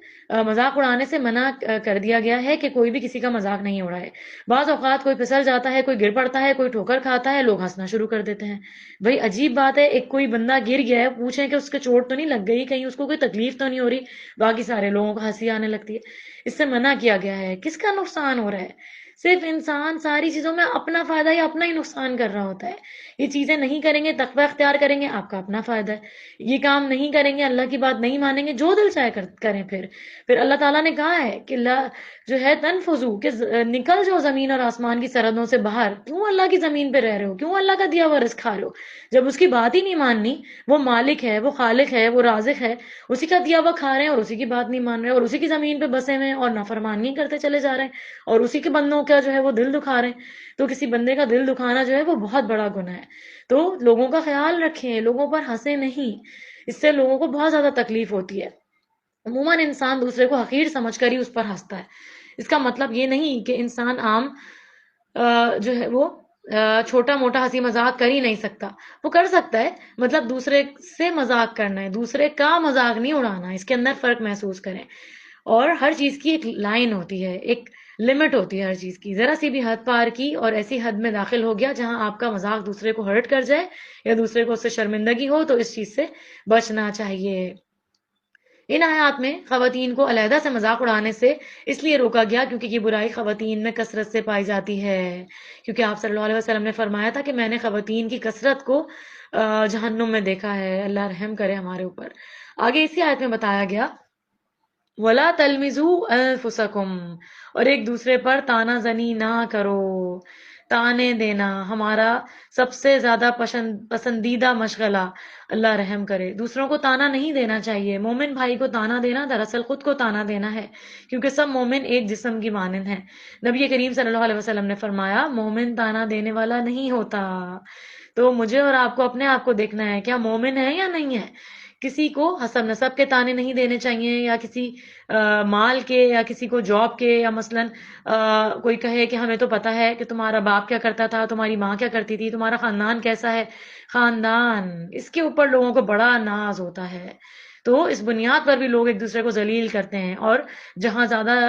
مذاق اڑانے سے منع کر دیا گیا ہے کہ کوئی بھی کسی کا مذاق نہیں اڑائے۔ بعض اوقات کوئی پھسل جاتا ہے، کوئی گر پڑتا ہے، کوئی ٹھوکر کھاتا ہے، لوگ ہنسنا شروع کر دیتے ہیں۔ بھائی عجیب بات ہے، ایک کوئی بندہ گر گیا ہے، پوچھیں کہ اس کے چوٹ تو نہیں لگ گئی، کہیں اس کو کوئی تکلیف تو نہیں ہو رہی، باقی سارے لوگوں کو ہنسی آنے لگتی ہے۔ اس سے منع کیا گیا ہے، کس کا نقصان ہو رہا ہے؟ صرف انسان ساری چیزوں میں اپنا فائدہ یا اپنا ہی نقصان کر رہا ہوتا ہے۔ یہ چیزیں نہیں کریں گے، تقوی اختیار کریں گے، آپ کا اپنا فائدہ ہے۔ یہ کام نہیں کریں گے، اللہ کی بات نہیں مانیں گے، جو دل چاہے کریں، پھر اللہ تعالیٰ نے کہا ہے کہ جو ہے تنفذو کہ نکل جو زمین اور آسمان کی سرحدوں سے باہر، کیوں اللہ کی زمین پہ رہ رہے ہو، کیوں اللہ کا دیا ہوا رزق کھا رہے ہو؟ جب اس کی بات ہی نہیں ماننی، وہ مالک ہے، وہ خالق ہے، وہ رازق ہے، اسی کا دیا ہوا کھا رہے ہیں اور اسی کی بات نہیں مان رہے، اور اسی کی زمین پہ بسے ہوئے ہیں اور نافرمانی کرتے چلے جا رہے ہیں، اور اسی کے بندوں کا جو ہے وہ دل دکھا رہے ہیں۔ تو کسی بندے کا دل دکھانا جو ہے وہ بہت بڑا گناہ ہے۔ تو لوگوں کا خیال رکھیں، لوگوں پر ہنسے نہیں، اس سے لوگوں کو بہت زیادہ تکلیف ہوتی ہے۔ عموماً انسان دوسرے کو حقیر سمجھ کر ہی اس پر ہنستا ہے۔ اس کا مطلب یہ نہیں کہ انسان عام جو ہے وہ چھوٹا موٹا ہنسی مذاق کر ہی نہیں سکتا، وہ کر سکتا ہے، مطلب دوسرے سے مذاق کرنا ہے، دوسرے کا مذاق نہیں اڑانا، اس کے اندر فرق محسوس کریں۔ اور ہر چیز کی ایک لائن ہوتی ہے، ایک لمٹ ہوتی ہے ہر چیز کی، ذرا سی بھی حد پار کی اور ایسی حد میں داخل ہو گیا جہاں آپ کا مذاق دوسرے کو ہرٹ کر جائے یا دوسرے کو اس سے شرمندگی ہو، تو اس چیز سے بچنا چاہیے۔ ان آیات میں خواتین کو علیحدہ سے مذاق اڑانے سے اس لیے روکا گیا کیونکہ یہ برائی خواتین میں کثرت سے پائی جاتی ہے، کیونکہ آپ صلی اللہ علیہ وسلم نے فرمایا تھا کہ میں نے خواتین کی کثرت کو جہنم میں دیکھا ہے، اللہ رحم کرے ہمارے اوپر۔ آگے اسی آیت میں بتایا گیا وَلَا تَلْمِزُوا أَنفُسَكُمْ، اور ایک دوسرے پر تانا زنی نہ کرو۔ تانے دینا ہمارا سب سے زیادہ پسندیدہ مشغلہ، اللہ رحم کرے۔ دوسروں کو تانا نہیں دینا چاہیے، مومن بھائی کو تانا دینا دراصل خود کو تانا دینا ہے، کیونکہ سب مومن ایک جسم کی مانند ہیں۔ نبی کریم صلی اللہ علیہ وسلم نے فرمایا مومن تانا دینے والا نہیں ہوتا۔ تو مجھے اور آپ کو اپنے آپ کو دیکھنا ہے، کیا مومن ہے یا نہیں ہے؟ کسی کو حسب نسب کے تانے نہیں دینے چاہیے، یا کسی مال کے، یا کسی کو جاب کے، یا مثلا کوئی کہے کہ ہمیں تو پتہ ہے کہ تمہارا باپ کیا کرتا تھا، تمہاری ماں کیا کرتی تھی، تمہارا خاندان کیسا ہے۔ خاندان، اس کے اوپر لوگوں کو بڑا ناز ہوتا ہے، تو اس بنیاد پر بھی لوگ ایک دوسرے کو ذلیل کرتے ہیں۔ اور جہاں زیادہ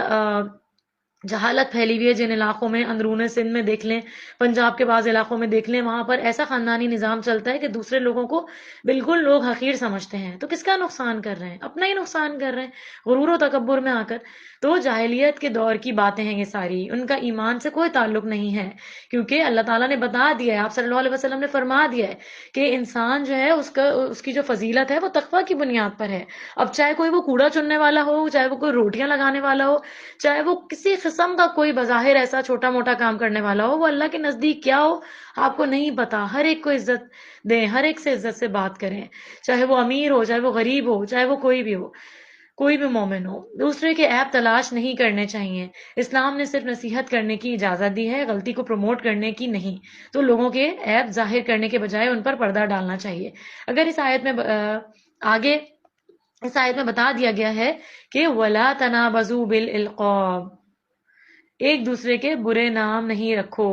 جہالت پھیلی ہوئی ہے، جن علاقوں میں اندرون سندھ میں دیکھ لیں، پنجاب کے بعض علاقوں میں دیکھ لیں، وہاں پر ایسا خاندانی نظام چلتا ہے کہ دوسرے لوگوں کو بالکل لوگ حقیر سمجھتے ہیں۔ تو کس کا نقصان کر رہے ہیں؟ اپنا ہی نقصان کر رہے ہیں، غرور و تکبر میں آ کر۔ تو جاہلیت کے دور کی باتیں ہیں یہ ساری، ان کا ایمان سے کوئی تعلق نہیں ہے، کیونکہ اللہ تعالیٰ نے بتا دیا ہے، آپ صلی اللہ علیہ وسلم نے فرما دیا ہے کہ انسان جو ہے اس کی جو فضیلت ہے وہ تقوی کی بنیاد پر ہے۔ اب چاہے کوئی وہ کوڑا چننے والا ہو، چاہے وہ کوئی روٹیاں لگانے والا ہو، چاہے وہ کسی قسم کا کوئی بظاہر ایسا چھوٹا موٹا کام کرنے والا ہو، وہ اللہ کے نزدیک کیا ہو آپ کو نہیں پتا۔ ہر ایک کو عزت دیں، ہر ایک سے عزت سے بات کریں، چاہے وہ امیر ہو، چاہے وہ غریب ہو، چاہے وہ کوئی بھی ہو، کوئی بھی مومن ہو۔ دوسرے کے عیب تلاش نہیں کرنے چاہیے۔ اسلام نے صرف نصیحت کرنے کی اجازت دی ہے، غلطی کو پروموٹ کرنے کی نہیں۔ تو لوگوں کے عیب ظاہر کرنے کے بجائے ان پر پردہ ڈالنا چاہیے۔ اگر اس آیت میں آگے اس آیت میں بتا دیا گیا ہے کہ وَلَا تَنَابَزُوا بِالْإِلْقَابِ، ایک دوسرے کے برے نام نہیں رکھو۔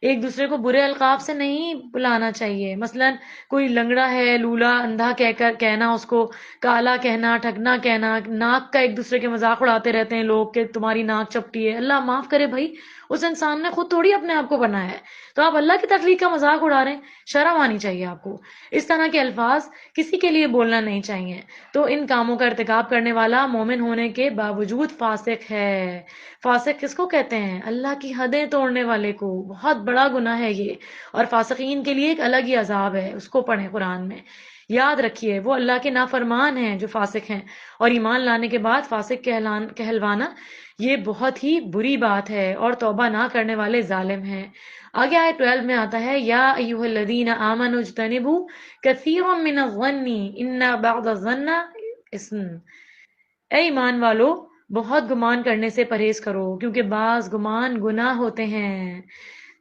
ایک دوسرے کو برے القاب سے نہیں بلانا چاہیے. مثلاً کوئی لنگڑا ہے، لولا، اندھا کہہ کر کہنا، اس کو کالا کہنا، ٹھگنا کہنا، ناک کا ایک دوسرے کے مذاق اڑاتے رہتے ہیں لوگ کہ تمہاری ناک چپٹی ہے. اللہ معاف کرے بھائی، اس انسان نے خود تھوڑی اپنے آپ کو بنایا ہے، تو آپ اللہ کی تخلیق کا مذاق اڑا رہے ہیں. شرم آنی چاہیے آپ کو. اس طرح کے الفاظ کسی کے لیے بولنا نہیں چاہیے. تو ان کاموں کا ارتکاب کرنے والا مومن ہونے کے باوجود فاسق ہے. فاسق کس کو کہتے ہیں؟ اللہ کی حدیں توڑنے والے کو. بہت بڑا گناہ ہے یہ، اور فاسقین کے لیے ایک الگ ہی عذاب ہے. اس کو پڑھیں قرآن میں. یاد رکھیے وہ اللہ کے نافرمان ہیں جو فاسق ہیں، اور ایمان لانے کے بعد فاسق کہلوانا یہ بہت ہی بری بات ہے، اور توبہ نہ کرنے والے ظالم ہیں. آگے آیت 12 میں آتا ہے، یا ایھا الذین آمنوا اجتنبوا کثیرا من الظن ان بعض الظن اثم. اے ایمان والو، بہت گمان کرنے سے پرہیز کرو، کیونکہ بعض گمان گناہ ہوتے ہیں.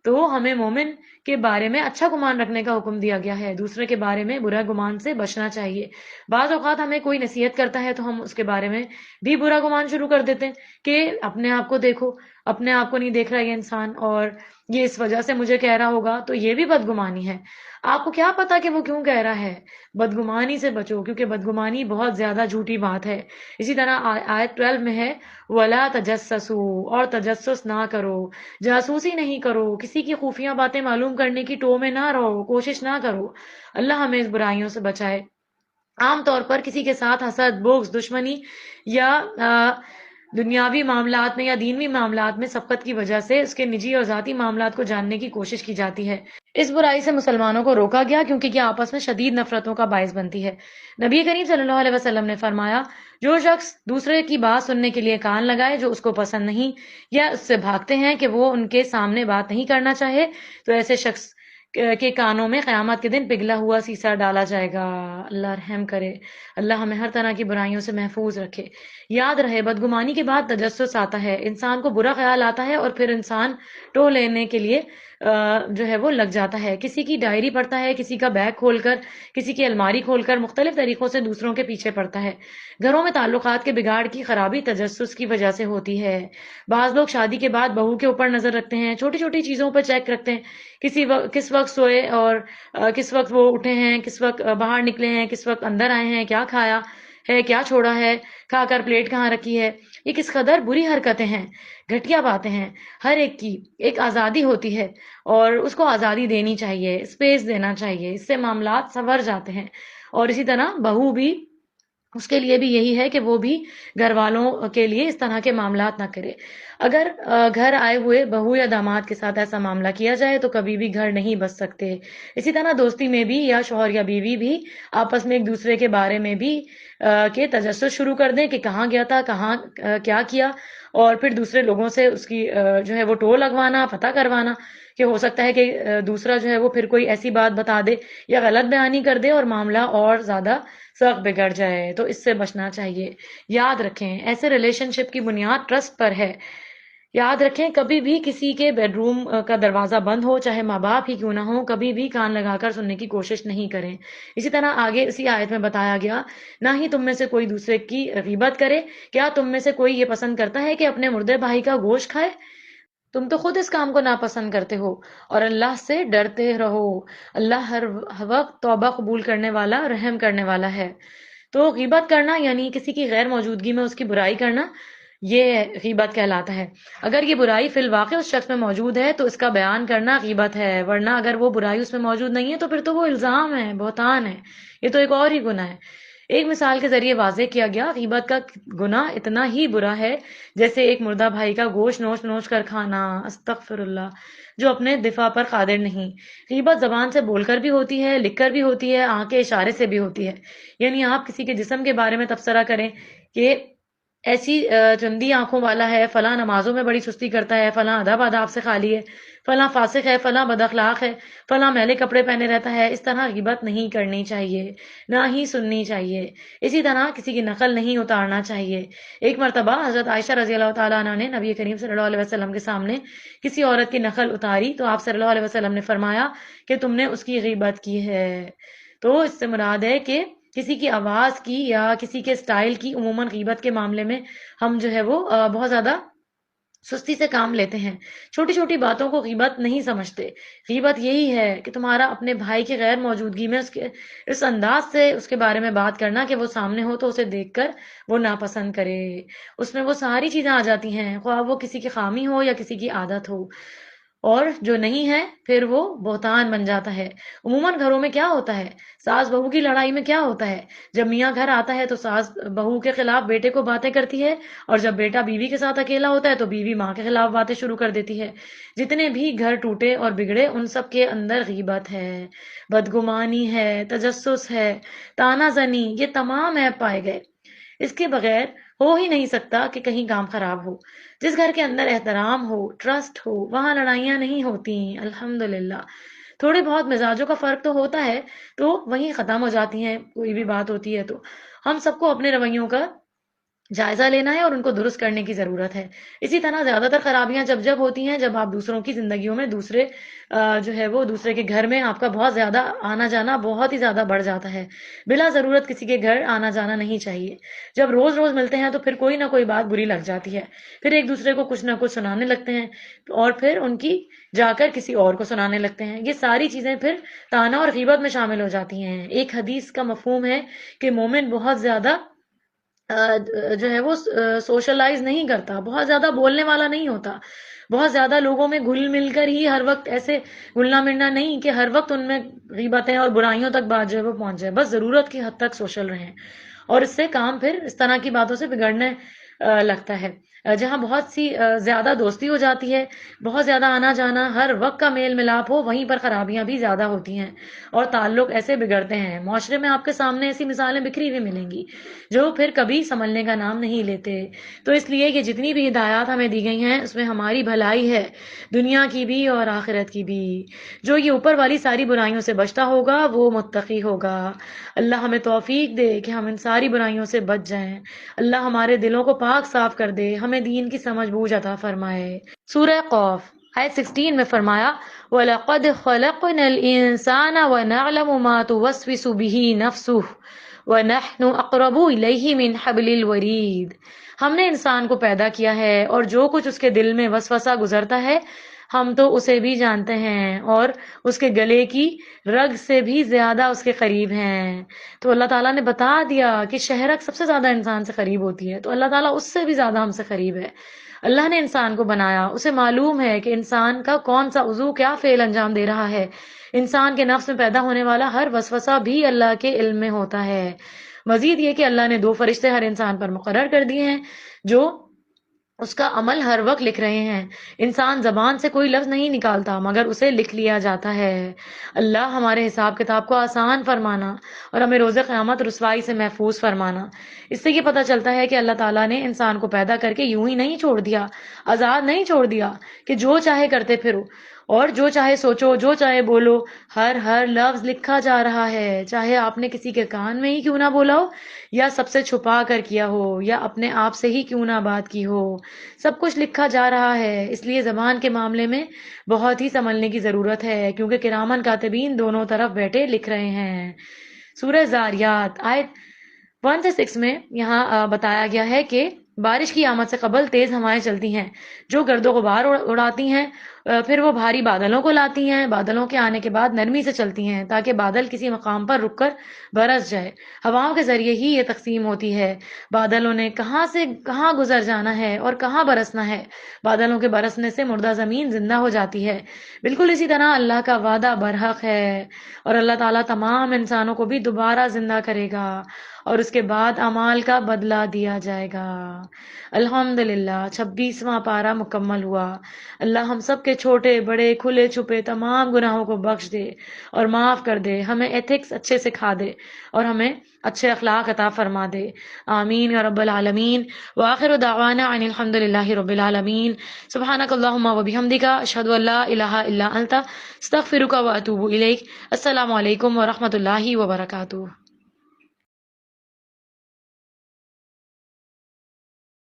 تو ہمیں مومن کے بارے میں اچھا گمان رکھنے کا حکم دیا گیا ہے، دوسرے کے بارے میں برا گمان سے بچنا چاہیے. بعض اوقات ہمیں کوئی نصیحت کرتا ہے تو ہم اس کے بارے میں بھی برا گمان شروع کر دیتے ہیں کہ اپنے آپ کو دیکھو، اپنے آپ کو نہیں دیکھ رہا یہ انسان، اور یہ اس وجہ سے مجھے کہہ رہا ہوگا. تو یہ بھی بدگمانی ہے. آپ کو کیا پتا کہ وہ کیوں کہہ رہا ہے؟ بدگمانی سے بچو، کیونکہ بدگمانی بہت زیادہ جھوٹی بات ہے. اسی طرح آیت 12 میں ہے، وَلَا تَجَسَّسُوا، اور تجسس نہ کرو، جاسوسی نہیں کرو، کسی کی خفیہ باتیں معلوم کرنے کی ٹو میں نہ رہو، کوشش نہ کرو. اللہ ہمیں اس برائیوں سے بچائے. عام طور پر کسی کے ساتھ حسد، بغض، دشمنی یا دنیاوی معاملات میں یا دینی معاملات میں سبقت کی وجہ سے اس کے نجی اور ذاتی معاملات کو جاننے کی کوشش کی جاتی ہے. اس برائی سے مسلمانوں کو روکا گیا کیونکہ یہ آپس میں شدید نفرتوں کا باعث بنتی ہے. نبی کریم صلی اللہ علیہ وسلم نے فرمایا، جو شخص دوسرے کی بات سننے کے لیے کان لگائے جو اس کو پسند نہیں، یا اس سے بھاگتے ہیں کہ وہ ان کے سامنے بات نہیں کرنا چاہے، تو ایسے شخص کے کانوں میں قیامت کے دن پگھلا ہوا سیسا ڈالا جائے گا. اللہ رحم کرے. اللہ ہمیں ہر طرح کی برائیوں سے محفوظ رکھے. یاد رہے، بدگمانی کے بعد تجسس آتا ہے. انسان کو برا خیال آتا ہے اور پھر انسان ٹو لینے کے لیے جو ہے وہ لگ جاتا ہے. کسی کی ڈائری پڑھتا ہے، کسی کا بیگ کھول کر، کسی کی الماری کھول کر، مختلف طریقوں سے دوسروں کے پیچھے پڑتا ہے. گھروں میں تعلقات کے بگاڑ کی خرابی تجسس کی وجہ سے ہوتی ہے. بعض لوگ شادی کے بعد بہو کے اوپر نظر رکھتے ہیں، چھوٹی چھوٹی چیزوں پر چیک رکھتے ہیں، کس وقت سوئے اور کس وقت وہ اٹھے ہیں، کس وقت باہر نکلے ہیں، کس وقت اندر آئے ہیں، کیا کھایا ہے، کیا چھوڑا ہے، کھا کر پلیٹ کہاں رکھی ہے. یہ کس قدر بری حرکتیں ہیں، گھٹیا باتیں ہیں. ہر ایک کی ایک آزادی ہوتی ہے اور اس کو آزادی دینی چاہیے، اسپیس دینا چاہیے. اس سے معاملات سنور جاتے ہیں. اور اسی طرح بہو بھی، اس کے لیے بھی یہی ہے کہ وہ بھی گھر والوں کے لیے اس طرح کے معاملات نہ کرے. اگر گھر آئے ہوئے بہو یا داماد کے ساتھ ایسا معاملہ کیا جائے تو کبھی بھی گھر نہیں بس سکتے. اسی طرح دوستی میں بھی یا شوہر یا بیوی بھی آپس میں ایک دوسرے کے بارے میں بھی کہ تجسس شروع کر دیں کہ کہاں گیا تھا، کہاں کیا کیا، اور پھر دوسرے لوگوں سے اس کی جو ہے وہ ٹو لگوانا، پتہ کروانا کہ ہو سکتا ہے کہ دوسرا جو ہے وہ پھر کوئی ایسی بات بتا دے یا غلط بیانی کر دے اور معاملہ اور زیادہ سخت بگڑ جائے. تو اس سے بچنا چاہیے. یاد رکھیں، ایسے ریلیشن شپ کی بنیاد ٹرسٹ پر ہے. یاد رکھیں، کبھی بھی کسی کے بیڈ روم کا دروازہ بند ہو، چاہے ماں باپ ہی کیوں نہ ہو، کبھی بھی کان لگا کر سننے کی کوشش نہیں کریں. اسی طرح آگے اسی آیت میں بتایا گیا، نہ ہی تم میں سے کوئی دوسرے کی غیبت کرے. کیا تم میں سے کوئی یہ پسند کرتا ہے کہ اپنے مردے بھائی کا گوشت کھائے؟ تم تو خود اس کام کو ناپسند کرتے ہو. اور اللہ سے ڈرتے رہو. اللہ ہر وقت توبہ قبول کرنے والا، رحم کرنے والا ہے. تو غیبت کرنا یعنی کسی کی غیر موجودگی میں اس کی برائی کرنا، یہ غیبت کہلاتا ہے. اگر یہ برائی فی الواقع اس شخص میں موجود ہے تو اس کا بیان کرنا غیبت ہے، ورنہ اگر وہ برائی اس میں موجود نہیں ہے تو پھر تو وہ الزام ہے، بہتان ہے. یہ تو ایک اور ہی گناہ ہے. ایک مثال کے ذریعے واضح کیا گیا، غیبت کا گناہ اتنا ہی برا ہے جیسے ایک مردہ بھائی کا گوشت نوچ نوچ کر کھانا. استغفر اللہ. جو اپنے دفاع پر قادر نہیں. غیبت زبان سے بول کر بھی ہوتی ہے، لکھ کر بھی ہوتی ہے، آنکھ کے اشارے سے بھی ہوتی ہے. یعنی آپ کسی کے جسم کے بارے میں تبصرہ کریں کہ ایسی چندی آنکھوں والا ہے، فلاں نمازوں میں بڑی سستی کرتا ہے، فلاں ادب آداب سے خالی ہے، فلاں فاسق ہے، فلاں بد اخلاق ہے، فلاں میلے کپڑے پہنے رہتا ہے. اس طرح غیبت نہیں کرنی چاہیے، نہ ہی سننی چاہیے. اسی طرح کسی کی نقل نہیں اتارنا چاہیے. ایک مرتبہ حضرت عائشہ رضی اللہ تعالیٰ عنہ نے نبی کریم صلی اللہ علیہ وسلم کے سامنے کسی عورت کی نقل اتاری تو آپ صلی اللہ علیہ وسلم نے فرمایا کہ تم نے اس کی غیبت کی ہے. تو اس سے مراد ہے کہ کسی کی آواز کی یا کسی کے سٹائل کی. عموماً غیبت کے معاملے میں ہم جو ہے وہ بہت زیادہ سستی سے کام لیتے ہیں، چھوٹی چھوٹی باتوں کو غیبت نہیں سمجھتے۔ غیبت یہی ہے کہ تمہارا اپنے بھائی کی غیر موجودگی میں اس انداز سے اس کے بارے میں بات کرنا کہ وہ سامنے ہو تو اسے دیکھ کر وہ ناپسند کرے۔ اس میں وہ ساری چیزیں آ جاتی ہیں، خواہ وہ کسی کی خامی ہو یا کسی کی عادت ہو، اور جو نہیں ہے پھر وہ بہتان بن جاتا ہے۔ عموماً گھروں میں کیا ہوتا ہے، ساس بہو کی لڑائی میں کیا ہوتا ہے، جب میاں گھر آتا ہے تو ساس بہو کے خلاف بیٹے کو باتیں کرتی ہے، اور جب بیٹا بیوی کے ساتھ اکیلا ہوتا ہے تو بیوی ماں کے خلاف باتیں شروع کر دیتی ہے۔ جتنے بھی گھر ٹوٹے اور بگڑے ان سب کے اندر غیبت ہے، بدگمانی ہے، تجسس ہے، تانا زنی، یہ تمام عیب پائے گئے۔ اس کے بغیر ہو ہی نہیں سکتا کہ کہیں کام خراب ہو۔ جس گھر کے اندر احترام ہو، ٹرسٹ ہو، وہاں لڑائیاں نہیں ہوتی، الحمدللہ۔ تھوڑے بہت مزاجوں کا فرق تو ہوتا ہے تو وہیں ختم ہو جاتی ہیں، کوئی بھی بات ہوتی ہے تو ہم سب کو اپنے رویوں کا جائزہ لینا ہے اور ان کو درست کرنے کی ضرورت ہے۔ اسی طرح زیادہ تر خرابیاں جب ہوتی ہیں جب آپ دوسروں کی زندگیوں میں دوسرے جو ہے وہ دوسرے کے گھر میں آپ کا بہت زیادہ آنا جانا بہت ہی زیادہ بڑھ جاتا ہے۔ بلا ضرورت کسی کے گھر آنا جانا نہیں چاہیے۔ جب روز روز ملتے ہیں تو پھر کوئی نہ کوئی بات بری لگ جاتی ہے، پھر ایک دوسرے کو کچھ نہ کچھ سنانے لگتے ہیں اور پھر ان کی جا کر کسی اور کو سنانے لگتے ہیں۔ یہ ساری چیزیں پھر طعنہ اور غیبت میں شامل ہو جاتی ہیں۔ ایک حدیث کا مفہوم ہے کہ مومن بہت زیادہ جو ہے وہ سوشلائز نہیں کرتا، بہت زیادہ بولنے والا نہیں ہوتا، بہت زیادہ لوگوں میں گھل مل کر ہی ہر وقت ایسے گھلنا ملنا نہیں کہ ہر وقت ان میں غیبتیں اور برائیوں تک بات جو ہے وہ پہنچ جائے، بس ضرورت کی حد تک سوشل رہیں، اور اس سے کام پھر اس طرح کی باتوں سے بگڑنے لگتا ہے۔ جہاں بہت سی زیادہ دوستی ہو جاتی ہے، بہت زیادہ آنا جانا، ہر وقت کا میل ملاپ ہو، وہیں پر خرابیاں بھی زیادہ ہوتی ہیں اور تعلق ایسے بگڑتے ہیں۔ معاشرے میں آپ کے سامنے ایسی مثالیں بکھری ہوئی ملیں گی جو پھر کبھی سنبھلنے کا نام نہیں لیتے۔ تو اس لیے کہ جتنی بھی ہدایات ہمیں دی گئی ہیں اس میں ہماری بھلائی ہے، دنیا کی بھی اور آخرت کی بھی۔ جو یہ اوپر والی ساری برائیوں سے بچتا ہوگا وہ متقی ہوگا۔ اللہ ہمیں توفیق دے کہ ہم ان ساری برائیوں سے بچ جائیں۔ اللہ ہمارے دلوں کو پاک صاف کر دے، ہمیں دین کی سمجھ بوجھ عطا فرمائے۔ سورہ قاف آیت 16 میں فرمایا وَلَقَدْ خَلَقْنَا الْإِنسَانَ وَنَعْلَمُ مَا تُوَسْوِسُ بِهِ نَفْسُهُ وَنَحْنُ أَقْرَبُ إِلَيْهِ مِنْ حَبْلِ الْوَرِيدِ۔ ہم نے انسان کو پیدا کیا ہے اور جو کچھ اس کے دل میں وسوسہ گزرتا ہے ہم تو اسے بھی جانتے ہیں اور اس کے گلے کی رگ سے بھی زیادہ اس کے قریب ہیں۔ تو اللہ تعالیٰ نے بتا دیا کہ شہرک سب سے زیادہ انسان سے قریب ہوتی ہے، تو اللہ تعالیٰ اس سے بھی زیادہ ہم سے قریب ہے۔ اللہ نے انسان کو بنایا، اسے معلوم ہے کہ انسان کا کون سا عضو کیا فعل انجام دے رہا ہے۔ انسان کے نفس میں پیدا ہونے والا ہر وسوسہ بھی اللہ کے علم میں ہوتا ہے۔ مزید یہ کہ اللہ نے 2 فرشتے ہر انسان پر مقرر کر دیے ہیں جو اس کا عمل ہر وقت لکھ رہے ہیں۔ انسان زبان سے کوئی لفظ نہیں نکالتا مگر اسے لکھ لیا جاتا ہے۔ اللہ ہمارے حساب کتاب کو آسان فرمانا اور ہمیں روز قیامت رسوائی سے محفوظ فرمانا۔ اس سے یہ پتہ چلتا ہے کہ اللہ تعالیٰ نے انسان کو پیدا کر کے یوں ہی نہیں چھوڑ دیا، آزاد نہیں چھوڑ دیا کہ جو چاہے کرتے پھرو اور جو چاہے سوچو، جو چاہے بولو۔ ہر لفظ لکھا جا رہا ہے، چاہے آپ نے کسی کے کان میں ہی کیوں نہ بولا ہو یا سب سے چھپا کر کیا ہو یا اپنے آپ سے ہی کیوں نہ بات کی ہو، سب کچھ لکھا جا رہا ہے۔ اس لیے زبان کے معاملے میں بہت ہی سنبھلنے کی ضرورت ہے کیونکہ کرامن کاتبین دونوں طرف بیٹھے لکھ رہے ہیں۔ سورہ زاریات آیت 1 سے 6 میں یہاں بتایا گیا ہے کہ بارش کی آمد سے قبل تیز ہوائیں چلتی ہیں جو گرد و غبار اڑاتی ہیں، پھر وہ بھاری بادلوں کو لاتی ہیں، بادلوں کے آنے کے بعد نرمی سے چلتی ہیں تاکہ بادل کسی مقام پر رک کر برس جائے۔ ہواؤں کے ذریعے ہی یہ تقسیم ہوتی ہے، بادلوں نے کہاں سے کہاں گزر جانا ہے اور کہاں برسنا ہے۔ بادلوں کے برسنے سے مردہ زمین زندہ ہو جاتی ہے۔ بالکل اسی طرح اللہ کا وعدہ برحق ہے اور اللہ تعالیٰ تمام انسانوں کو بھی دوبارہ زندہ کرے گا اور اس کے بعد اعمال کا بدلہ دیا جائے گا۔ الحمدللہ 26واں پارہ مکمل ہوا۔ اللہ ہم سب کے چھوٹے بڑے کھلے چھپے تمام گناہوں کو بخش دے اور معاف کر دے، ہمیں ایتھکس اچھے سکھا دے اور ہمیں اچھے اخلاق عطا فرما دے۔ آمین یا رب العالمین۔ وآخر دعوانا ان الحمدللہ رب العالمین۔ سبحانک اللہم و بحمدک، اشہد ان لا الہ الا انت، استغفرک و اتوب الیک۔ السلام علیکم ورحمۃ اللہ وبرکاتہ۔